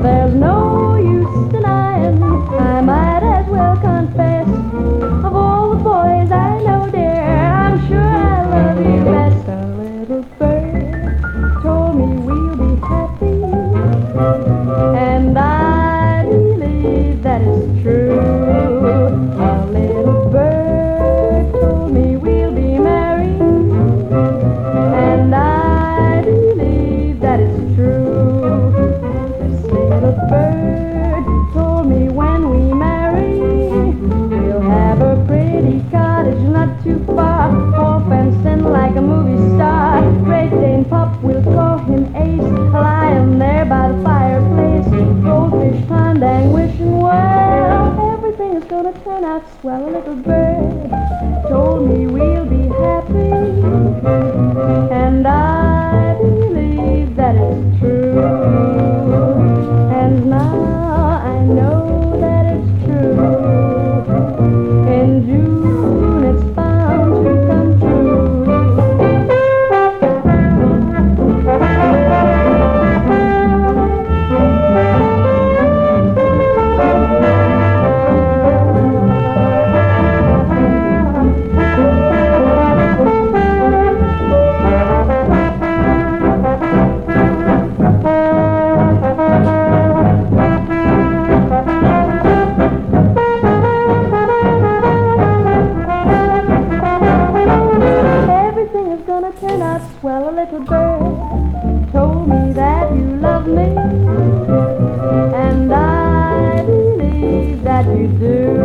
There's no use denying, I might as well confess, of all the boys I know, dear, I'm sure I love you best. A little bird told me we'll be happy, and I believe that it's true. A little bird told me we'll be married, and I believe that it's true. This little bird told me when we marry, we'll have a pretty cottage not too far, all fenced in like a movie star. Great Dane Pup, we'll call him Ace, lying there by the fireplace. Goldfish pond and wishing well, everything is gonna turn out swell. A little bird told me we'll be happy, and I believe that it's true. And now I know that it's true. In June it's bound to come true. Everything is gonna turn out swell. A little bird told me that you love me, and I believe that you do.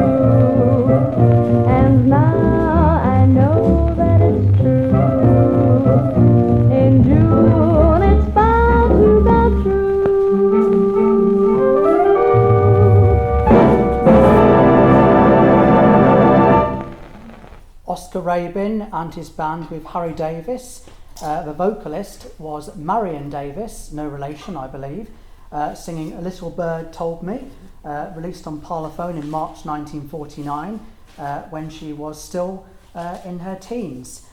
And now I know that it's true. In June it's bound to come true. Oscar Rabin and his band with Harry Davis. The vocalist was Marion Davies, no relation, I believe, singing A Little Bird Told Me, released on Parlophone in March 1949, when she was still in her teens.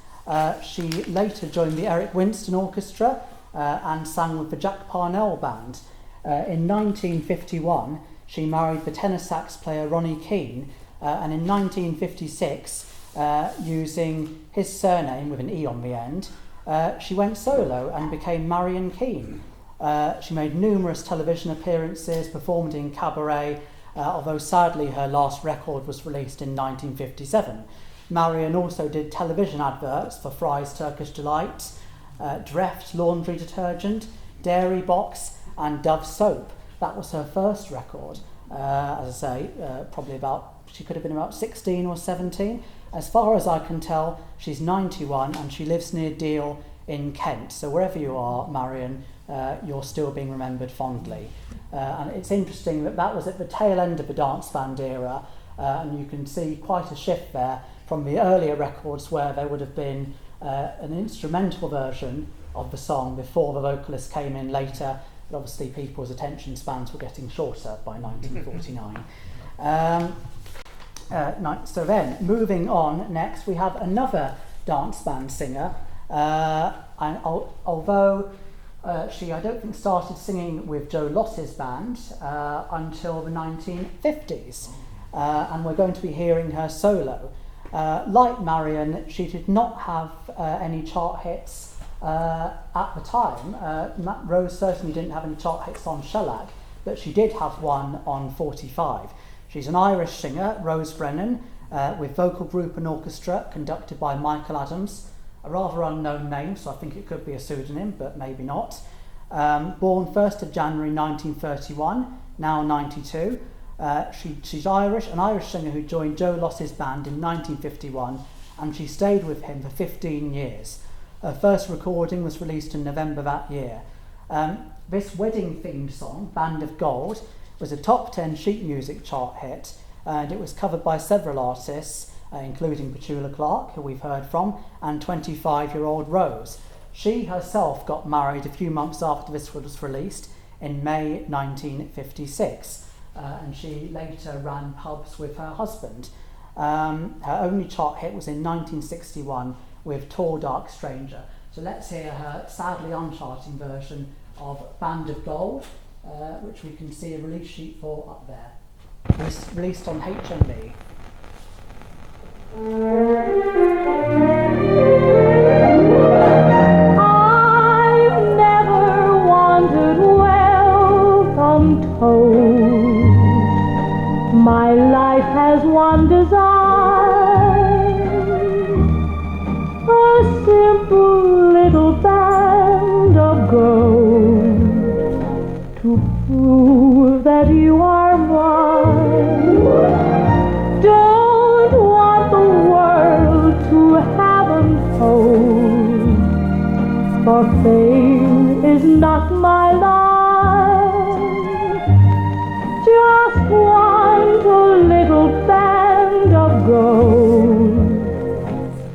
She later joined the Eric Winston Orchestra and sang with the Jack Parnell Band. In 1951, she married the tenor sax player Ronnie Keane, and in 1956, using his surname with an E on the end, she went solo and became Marion Keane. She made numerous television appearances, performed in cabaret, although sadly her last record was released in 1957. Marion also did television adverts for Fry's Turkish Delights, Dreft laundry detergent, Dairy Box and Dove soap. That was her first record. As I say, she could have been about 16 or 17. As far as I can tell, she's 91 and she lives near Deal in Kent. So wherever you are, Marion, you're still being remembered fondly. And it's interesting that was at the tail end of the dance band era, and you can see quite a shift there from the earlier records where there would have been an instrumental version of the song before the vocalist came in later, but obviously people's attention spans were getting shorter by 1949. So then, moving on, next we have another dance band singer. And although she, I don't think, started singing with Joe Loss's band until the 1950s, and we're going to be hearing her solo. Like Marion, she did not have any chart hits at the time. Rose certainly didn't have any chart hits on Shellac, but she did have one on 45. She's an Irish singer, Rose Brennan, with vocal group and orchestra conducted by Michael Adams, a rather unknown name, so I think it could be a pseudonym, but maybe not. Born 1st of January 1931, now 92. She's Irish, an Irish singer who joined Joe Loss's band in 1951, and she stayed with him for 15 years. Her first recording was released in November that year. This wedding-themed song, Band of Gold, was a top 10 sheet music chart hit, and it was covered by several artists, including Petula Clark, who we've heard from, and 25-year-old Rose. She herself got married a few months after this was released, in May 1956, and she later ran pubs with her husband. Her only chart hit was in 1961 with Tall Dark Stranger. So let's hear her sadly uncharting version of Band of Gold, which we can see a release sheet for up there. It was released on HMV. I've never wanted wealth untold. My life has one desire, a simple little band of gold to prove that you are mine. Don't want the world to have untold, for fame is not my line. Just want a little band of gold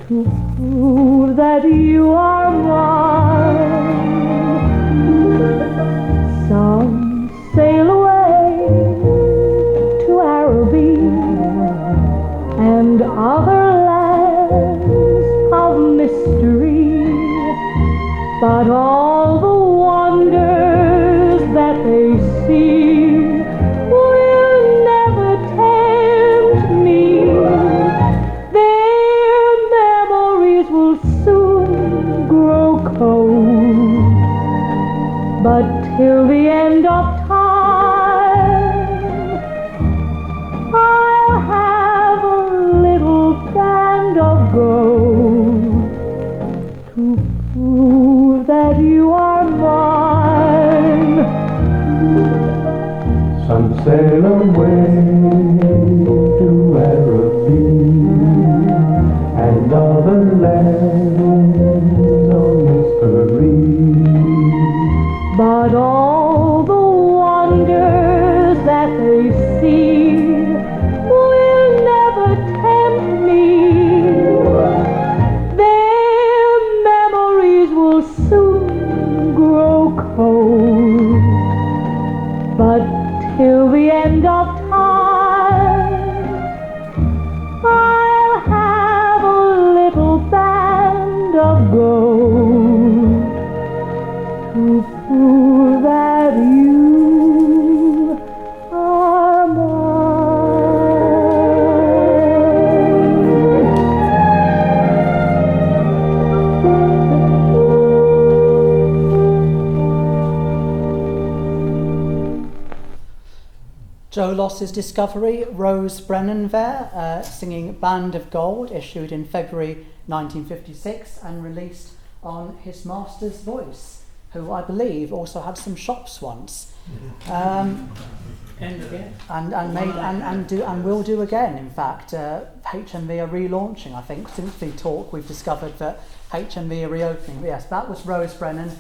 to prove that you are mine. Some sail away to Araby and other lands of mystery, but all the wonders that they see will never tempt me. Their memories will soon grow cold, but till the end of time, I'll have a little band of gold to prove that you are mine. Some sail away to Araby and other lands of mystery, but all the wonders that they see will never tempt me. Their memories will soon grow cold, but till the end of time, I'll have a little band of gold to prove that you are Joe Loss's discovery, Rose Brennan there, singing Band of Gold, issued in February 1956 and released on his master's voice, who I believe also had some shops once. And again. And will do again. In fact, HMV are relaunching. I think since the talk we've discovered that HMV are reopening. But yes, that was Rose Brennan,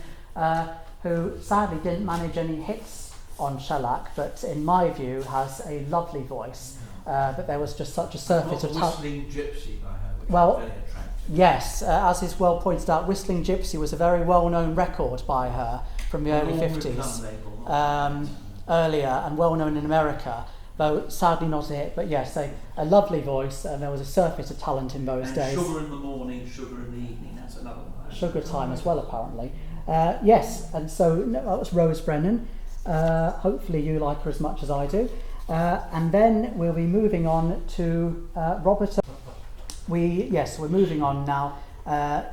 who sadly didn't manage any hits on Shellac, but in my view has a lovely voice. But there was just such a surface of Whistling Gypsy by her, which Well, was very attractive. Yes, as is well pointed out, Whistling Gypsy was a very well-known record by her from the early 50s, earlier and well-known in America. though sadly not a hit. But yes, a lovely voice, and there was a surfeit of talent in those And days. Sugar in the Morning, Sugar in the Evening, that's another one. Sugar Time as well, apparently. Yes, and so that was Rose Brennan. Hopefully you like her as much as I do. And then we'll be moving on to Robert. We're moving on now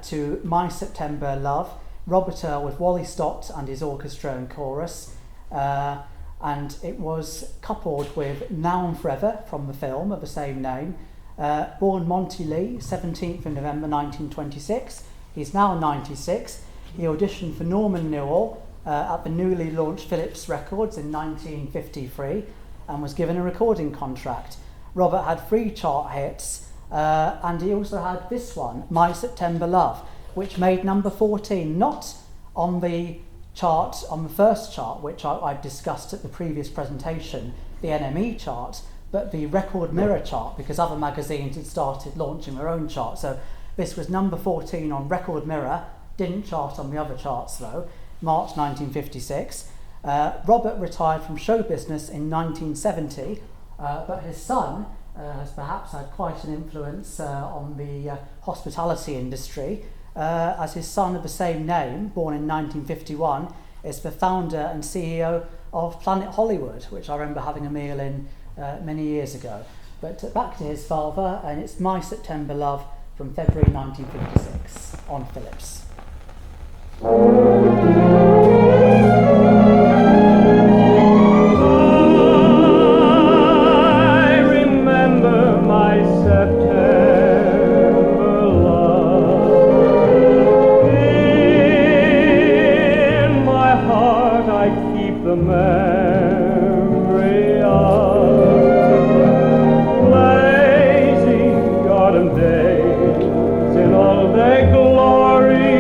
to My September Love. Robert Earl with Wally Stott and his orchestra and chorus. And it was coupled with Now and Forever from the film of the same name. Born Monty Lee, 17th of November 1926. He's now 96. He auditioned for Norman Newell at the newly launched Philips Records in 1953 and was given a recording contract. Robert had 3 chart hits, and he also had this one, My September Love, which made number 14, not on the chart, on the first chart, which I've discussed at the previous presentation, the NME chart, but the Record Mirror chart, because other magazines had started launching their own chart. So this was number 14 on Record Mirror, didn't chart on the other charts though, March 1956. Robert retired from show business in 1970, but his son has perhaps had quite an influence on the hospitality industry, as his son of the same name, born in 1951, is the founder and CEO of Planet Hollywood, which I remember having a meal in many years ago. But back to his father, and it's My September Love from February 1956 on Philips. I remember my September love. In my heart I keep the memory of lazy autumn days in all their glory.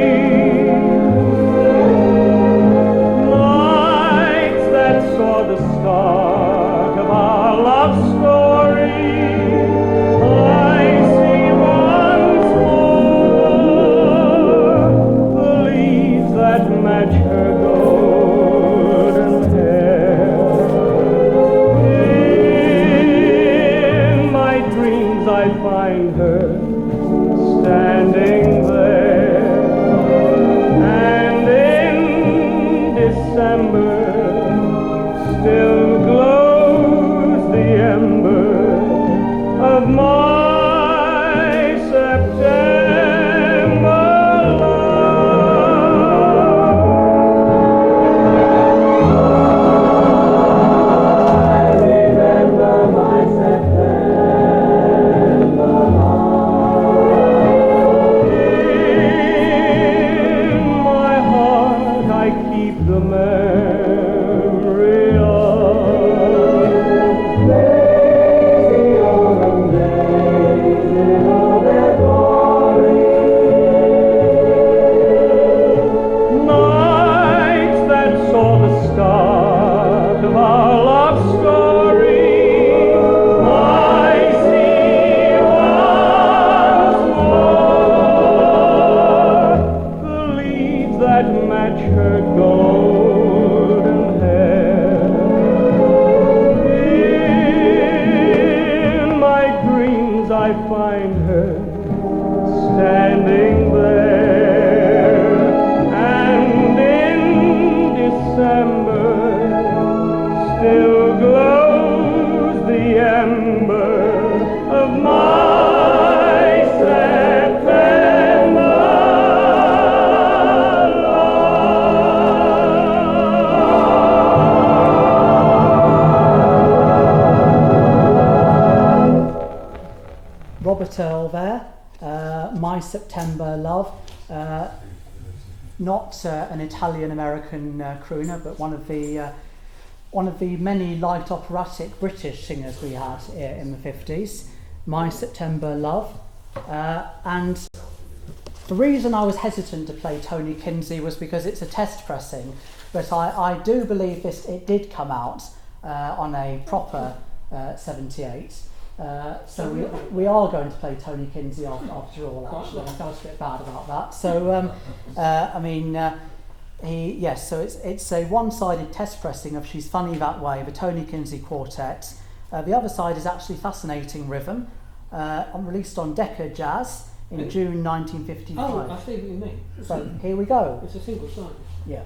The start of our love story I see once more, the leaves that match her golden hair. In my dreams I find her standing there, and in December still glows the ember of my September love. I remember my September love. In my heart I keep the memory of nights that saw the start of our love story. I see once more the leaves that match her golden hair. In my dreams I find her standing there, and in December still glows the ember of my September Robert Earl there, My September Love. Not an Italian-American crooner, but one of the many light operatic British singers we had in the 50s. My September Love. And the reason I was hesitant to play Tony Kinsey was because it's a test pressing, but I do believe it did come out on a proper 78. So we are going to play Tony Kinsey after all, actually. I felt a bit bad about that. So, so it's a one-sided test pressing of She's Funny That Way, the Tony Kinsey Quartet, The other side is actually Fascinating Rhythm, released on Decca Jazz in June 1955. Oh, I see what you mean. So here we go. It's a single side. Yeah.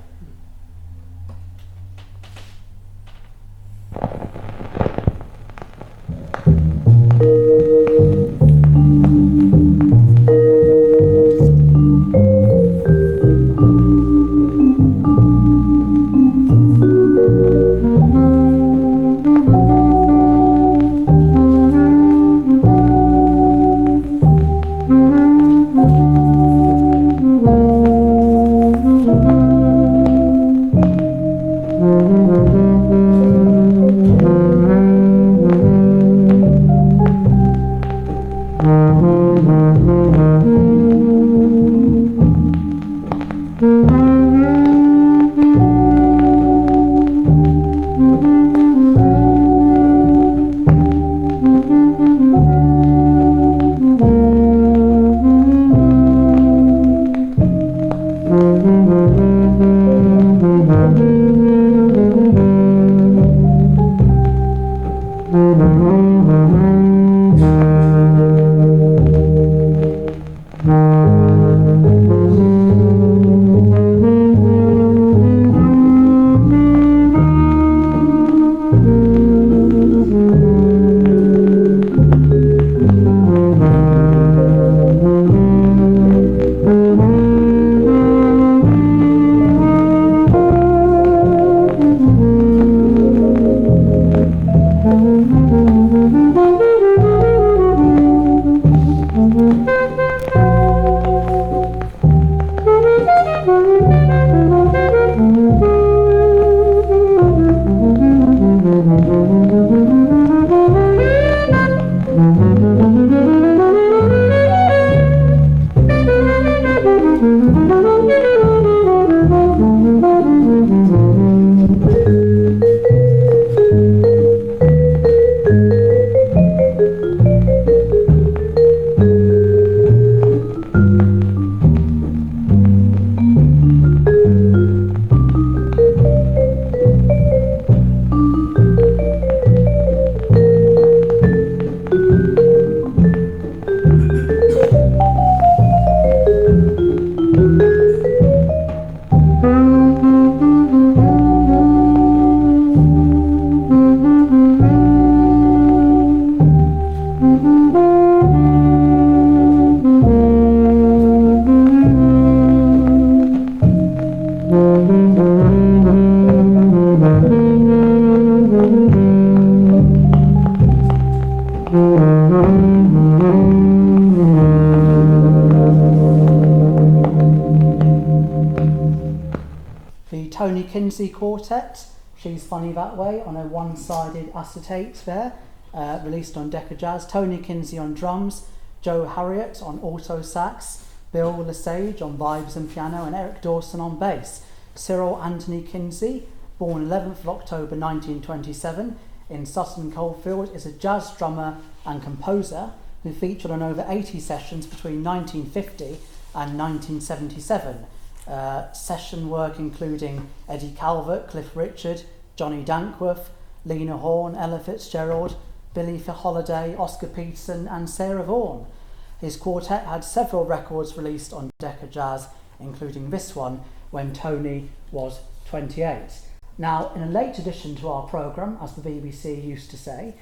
The Tony Kinsey Quartet, She's Funny That Way, on a one-sided acetate there, released on Decca Jazz. Tony Kinsey on drums, Joe Harriott on alto sax, Bill Lesage on vibes and piano, and Eric Dawson on bass. Cyril Anthony Kinsey, born 11th of October 1927 in Sutton Coldfield, is a jazz drummer and composer who featured on over 80 sessions between 1950 and 1977. Session work including Eddie Calvert, Cliff Richard, Johnny Dankworth, Lena Horne, Ella Fitzgerald, Billie Holiday, Oscar Peterson and Sarah Vaughan. His quartet had several records released on Decca Jazz, including this one when Tony was 28. Now, in a late addition to our programme, as the BBC used to say,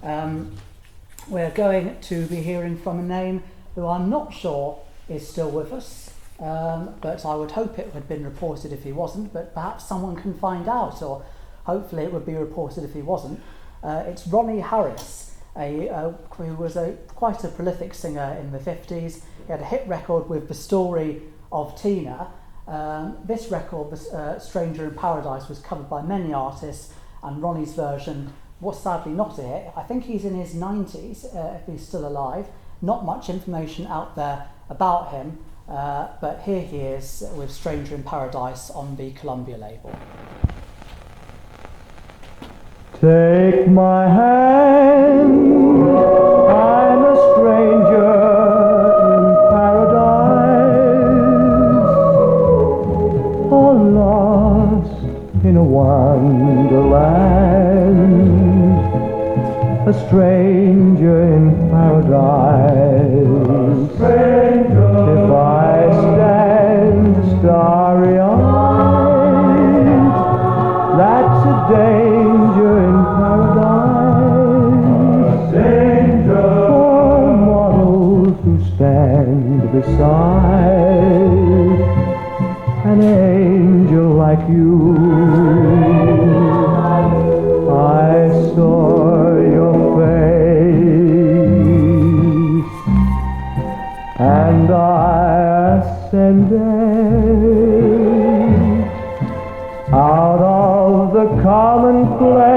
we're going to be hearing from a name who I'm not sure is still with us, but I would hope it had been reported if he wasn't, but perhaps someone can find out, or hopefully it would be reported if he wasn't. It's Ronnie Harris, who was quite a prolific singer in the 50s. He had a hit record with The Story of Tina. This record, Stranger in Paradise, was covered by many artists, and Ronnie's version was sadly not a hit. I think he's in his 90s, if he's still alive. Not much information out there about him, but here he is with Stranger in Paradise on the Columbia label. Take my hand, I'm a stranger in paradise, all lost in a wonderland. paradise. If I stand starry-eyed, that's a danger in paradise. For mortals who stand beside an angel like you. I saw your face and I ascended out of the commonplace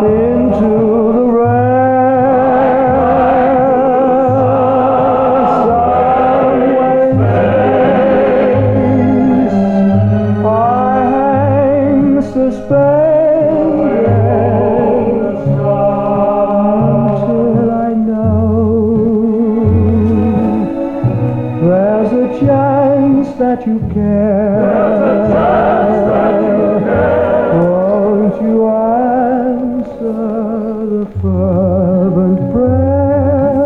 into the rest of I hang suspended until I know there's a chance that you care. Won't you answer the fervent prayer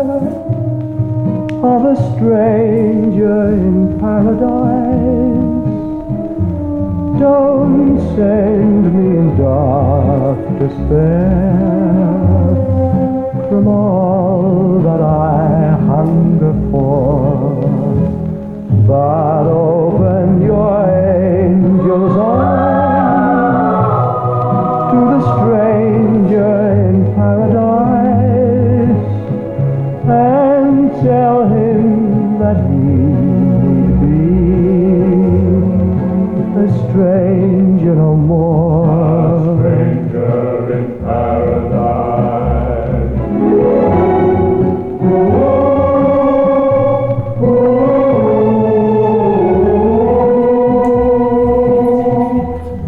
of a stranger in paradise? Don't send me in dark despair from all that I hunger for, but open your angel's arms to the stranger in paradise and tell him that he need be a stranger no more. A stranger in paradise.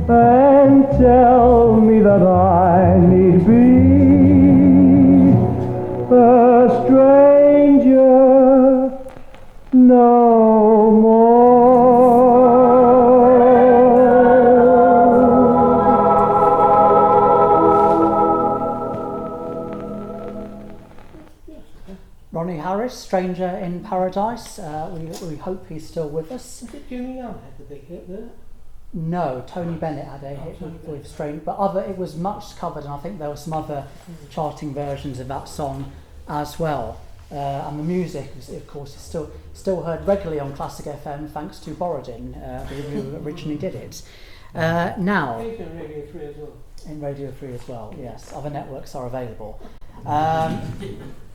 And tell me that I need be a stranger no more. Ronnie Harris, Stranger in Paradise. We hope he's still with us. Was it Jimmy Young had the big hit there? No, Tony Bennett had a hit with Strange, but it was much covered, and I think there were some other charting versions of that song as well. And the music, of course, is still heard regularly on Classic FM thanks to Borodin, who originally did it. Now, He's on Radio 3 as well. in Radio 3 as well, yes. Other networks are available.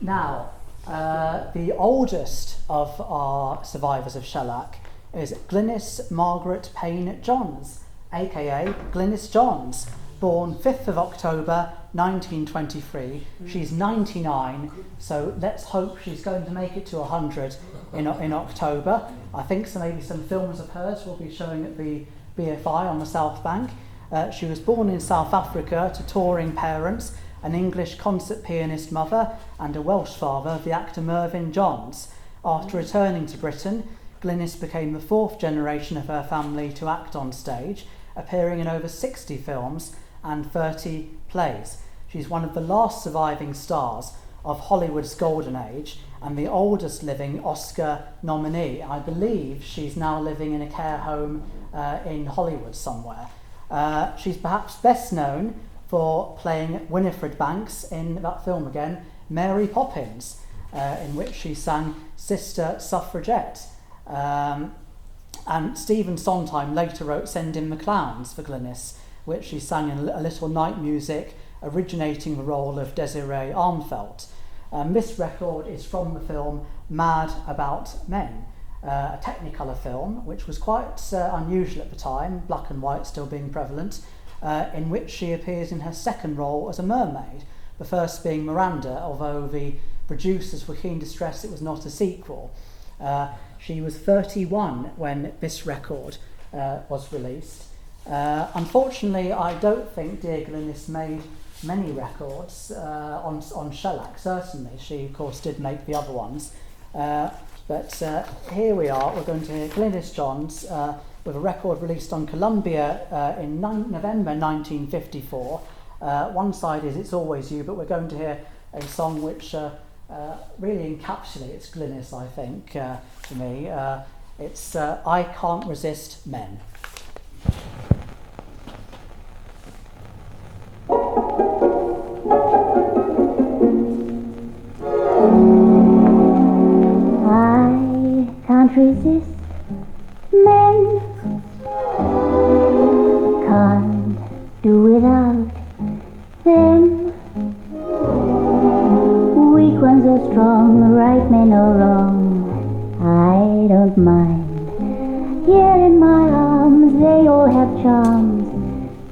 Now, the oldest of our survivors of Shellac is Glynis Margaret Payne Johns, aka Glynis Johns, born 5th of October 1923. She's 99, so let's hope she's going to make it to 100 in October. I think maybe some films of hers will be showing at the BFI on the South Bank. She was born in South Africa to touring parents, an English concert pianist mother and a Welsh father, the actor Mervyn Johns. After returning to Britain, Glynis became the fourth generation of her family to act on stage, appearing in over 60 films and 30 plays. She's one of the last surviving stars of Hollywood's golden age and the oldest living Oscar nominee. I believe she's now living in a care home in Hollywood somewhere. She's perhaps best known for playing Winifred Banks in that film again, Mary Poppins, in which she sang Sister Suffragette. And Stephen Sondheim later wrote Send in the Clowns for Glynis, which she sang in a little night music, originating the role of Desiree Armfeldt. This record is from the film Mad About Men, a Technicolor film, which was quite unusual at the time, black and white still being prevalent, in which she appears in her second role as a mermaid, the first being Miranda, although the producers were keen to stress it was not a sequel. She was 31 when this record was released. Unfortunately, I don't think dear Glynis made many records on Shellac, certainly. She, of course, did make the other ones. But here we are, we're going to hear Glynis Johns with a record released on Columbia in November 1954, One side is It's Always You, but we're going to hear a song which really encapsulates Glynis, I think, to me. It's I Can't Resist Men. I can't resist men, can't do without them. Weak ones or strong, right men or wrong, I don't mind. Here in my arms they all have charms.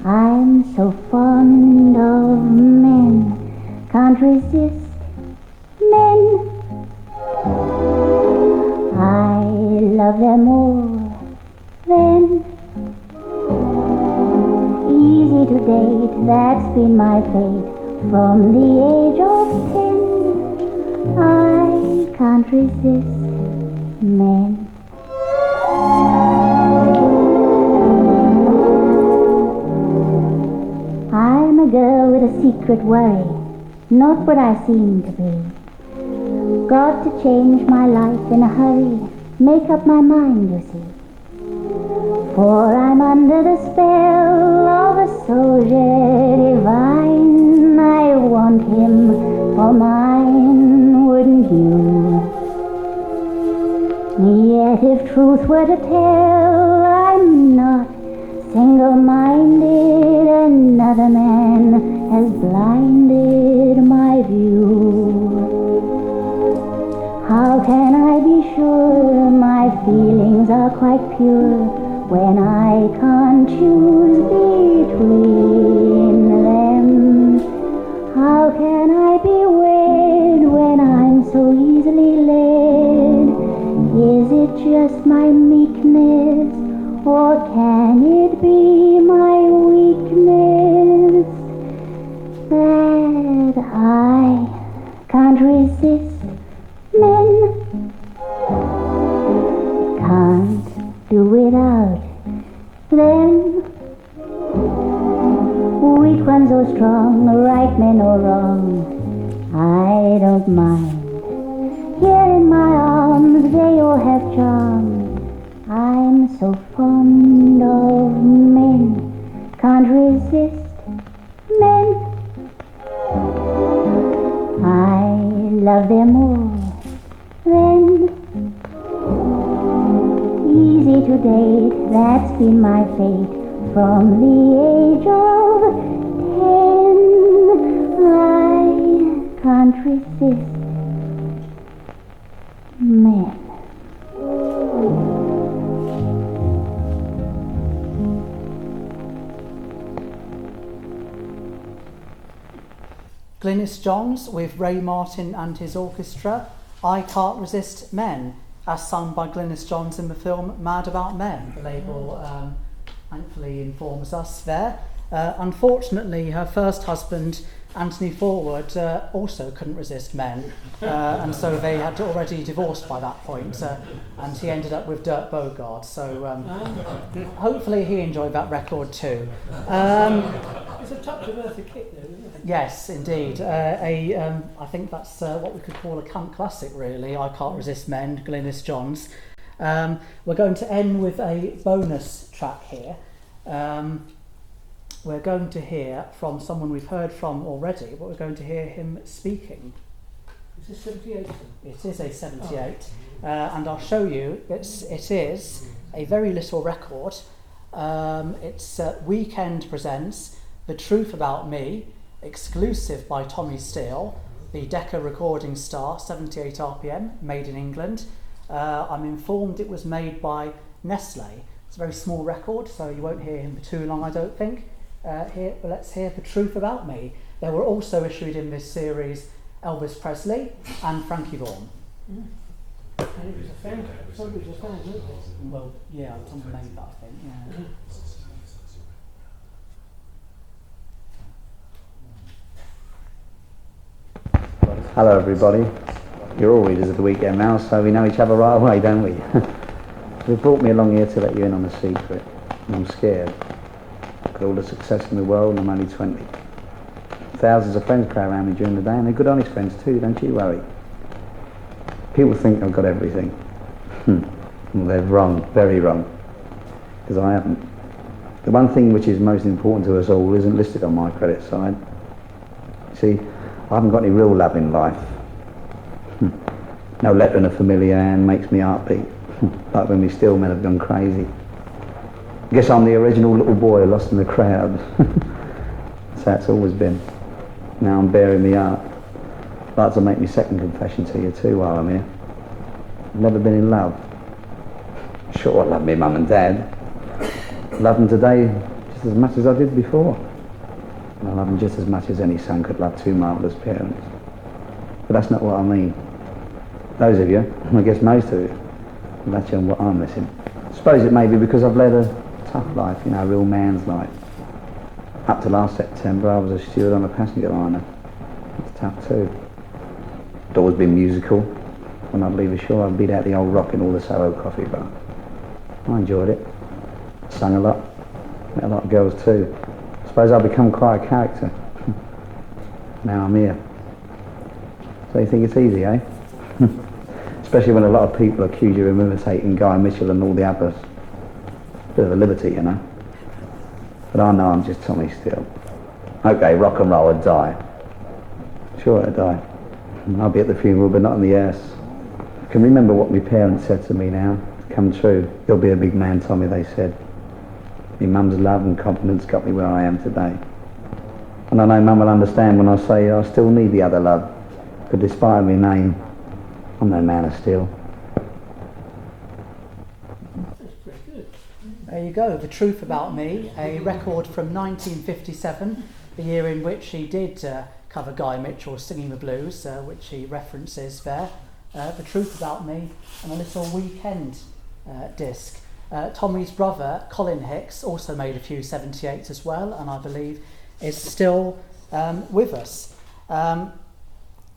I'm so fond of men, can't resist men. I love them all, then easy to date, that's been my fate from the age of 10. I can't resist men. I'm a girl with a secret worry, not what I seem to be. Got to change my life in a hurry, make up my mind, you see. For I'm under the spell of a soldier divine. I want him for mine, wouldn't you? Yet if truth were to tell, I'm not single-minded. Another man has blinded my view. How can I be sure my feelings are quite pure when I can't choose between them? How can I be wed when I'm so easily led? Is it just my meekness, or can it be my weakness that I can't resist men, can't do without them? Weak ones or strong, right men or wrong, I don't mind. Here in my arms they all have charms. I'm so fond of men, can't resist men. I love them all, then easy to date, that's been my fate from the age of 10. I can't resist men. Glynis Johns with Ray Martin and his orchestra, I Can't Resist Men, as sung by Glynis Johns in the film Mad About Men. The label thankfully informs us there. Unfortunately, her first husband, Anthony Forward, also couldn't resist men, and so they had already divorced by that point, and he ended up with Dirk Bogarde, so hopefully he enjoyed that record too. It's a touch of Eartha Kitt though, isn't it? Yes, indeed. I think that's what we could call a cult classic, really. I Can't Resist Men, Glynis Johns. We're going to end with a bonus track here. We're going to hear from someone we've heard from already, but we're going to hear him speaking. Is this 78? It is a 78, and I'll show you. It is a very little record. It's Weekend presents The Truth About Me, exclusive by Tommy Steele, the Decca recording star, 78 RPM, made in England. I'm informed it was made by Nestle. It's a very small record, so you won't hear him for too long, I don't think. Let's hear The Truth About Me. There were also issued in this series Elvis Presley and Frankie Vaughan. And it was a fan. Somebody was a fan, wasn't it? Well, yeah, Tom made that, I think. Yeah. Hello everybody. You're all readers of the Weekend Mouse, so we know each other right away, don't we? They brought me along here to let you in on a secret. I'm scared. Got all the success in the world and I'm only 20. thousands of friends crowd around me during the day, and they're good honest friends too, don't you worry. People think I've got everything. Well, they're wrong, very wrong, because I haven't. The one thing which is most important to us all isn't listed on my credit side. See, I haven't got any real love in life. No letter in a familiar hand makes me heart beat, like when we still men have gone crazy. I guess I'm the original little boy lost in the crowd. That's how it's always been. Now I'm bearing me heart. I'd like to make my second confession to you too while I'm here. I've never been in love. Sure, I love me mum and dad. I love them today just as much as I did before. And I love them just as much as any son could love two marvellous parents. But that's not what I mean. Those of you, and I guess most of you, that's what I'm missing. I suppose it may be because I've led a tough life, you know, a real man's life. Up to last September I was a steward on a passenger liner. It's tough too. I'd always been musical. When I'd leave ashore I'd beat out the old rock in all the Soho coffee bar. I enjoyed it. Sung a lot. Met a lot of girls too. I suppose I've become quite a character. Now I'm here. So you think it's easy, eh? Especially when a lot of people accuse you of imitating Guy Mitchell and all the others. Bit of a liberty, you know. But I know I'm just Tommy Steele. Okay, rock and roll would die. Sure it'd die. I'll be at the funeral but not in the hearse. I can remember what my parents said to me now. It's come true. You'll be a big man, Tommy, they said. My mum's love and confidence got me where I am today. And I know mum will understand when I say I still need the other love. But despite my name, I'm no man of steel. There you go, The Truth About Me, a record from 1957, the year in which he did cover Guy Mitchell's Singing the Blues, which he references there. The Truth About Me, and a little weekend disc. Tommy's brother, Colin Hicks, also made a few 78s as well, and I believe is still with us.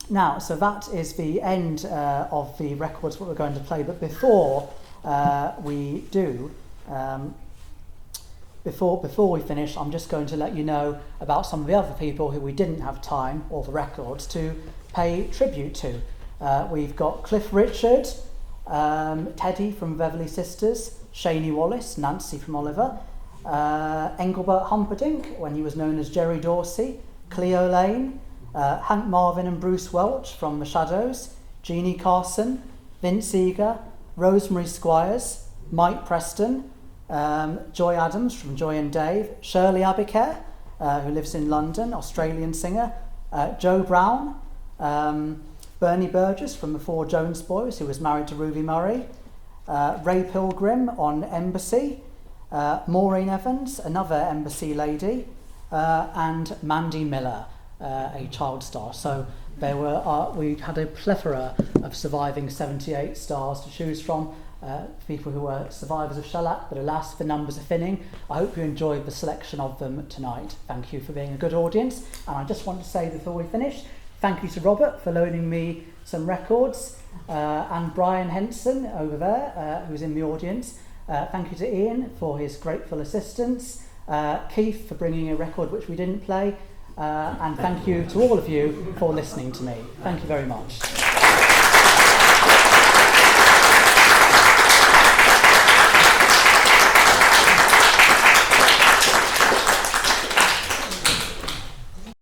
Now, so that is the end of the records what we're going to play, but before we do, before we finish, I'm just going to let you know about some of the other people who we didn't have time, or the records, to pay tribute to. We've got Cliff Richard, Teddy from Beverly Sisters, Shaney Wallace, Nancy from Oliver, Engelbert Humperdinck, when he was known as Jerry Dorsey, Cleo Lane, Hank Marvin and Bruce Welch from The Shadows, Jeannie Carson, Vince Eager, Rosemary Squires, Mike Preston, Joy Adams from Joy and Dave, Shirley Abiker, who lives in London, Australian singer, Joe Brown, Bernie Burgess from the Four Jones Boys, who was married to Ruby Murray, Ray Pilgrim on Embassy, Maureen Evans, another Embassy lady, and Mandy Miller, a child star. So there were we had a plethora of surviving 78 stars to choose from, people who were survivors of Shellac, but alas, the numbers are thinning. I hope you enjoyed the selection of them tonight. Thank you for being a good audience, and I just want to say before we finish, thank you to Robert for loaning me some records, and Brian Henson over there, who's in the audience. Thank you to Ian for his grateful assistance, Keith for bringing a record which we didn't play, and thank you to all of you for listening to me. Thank you very much.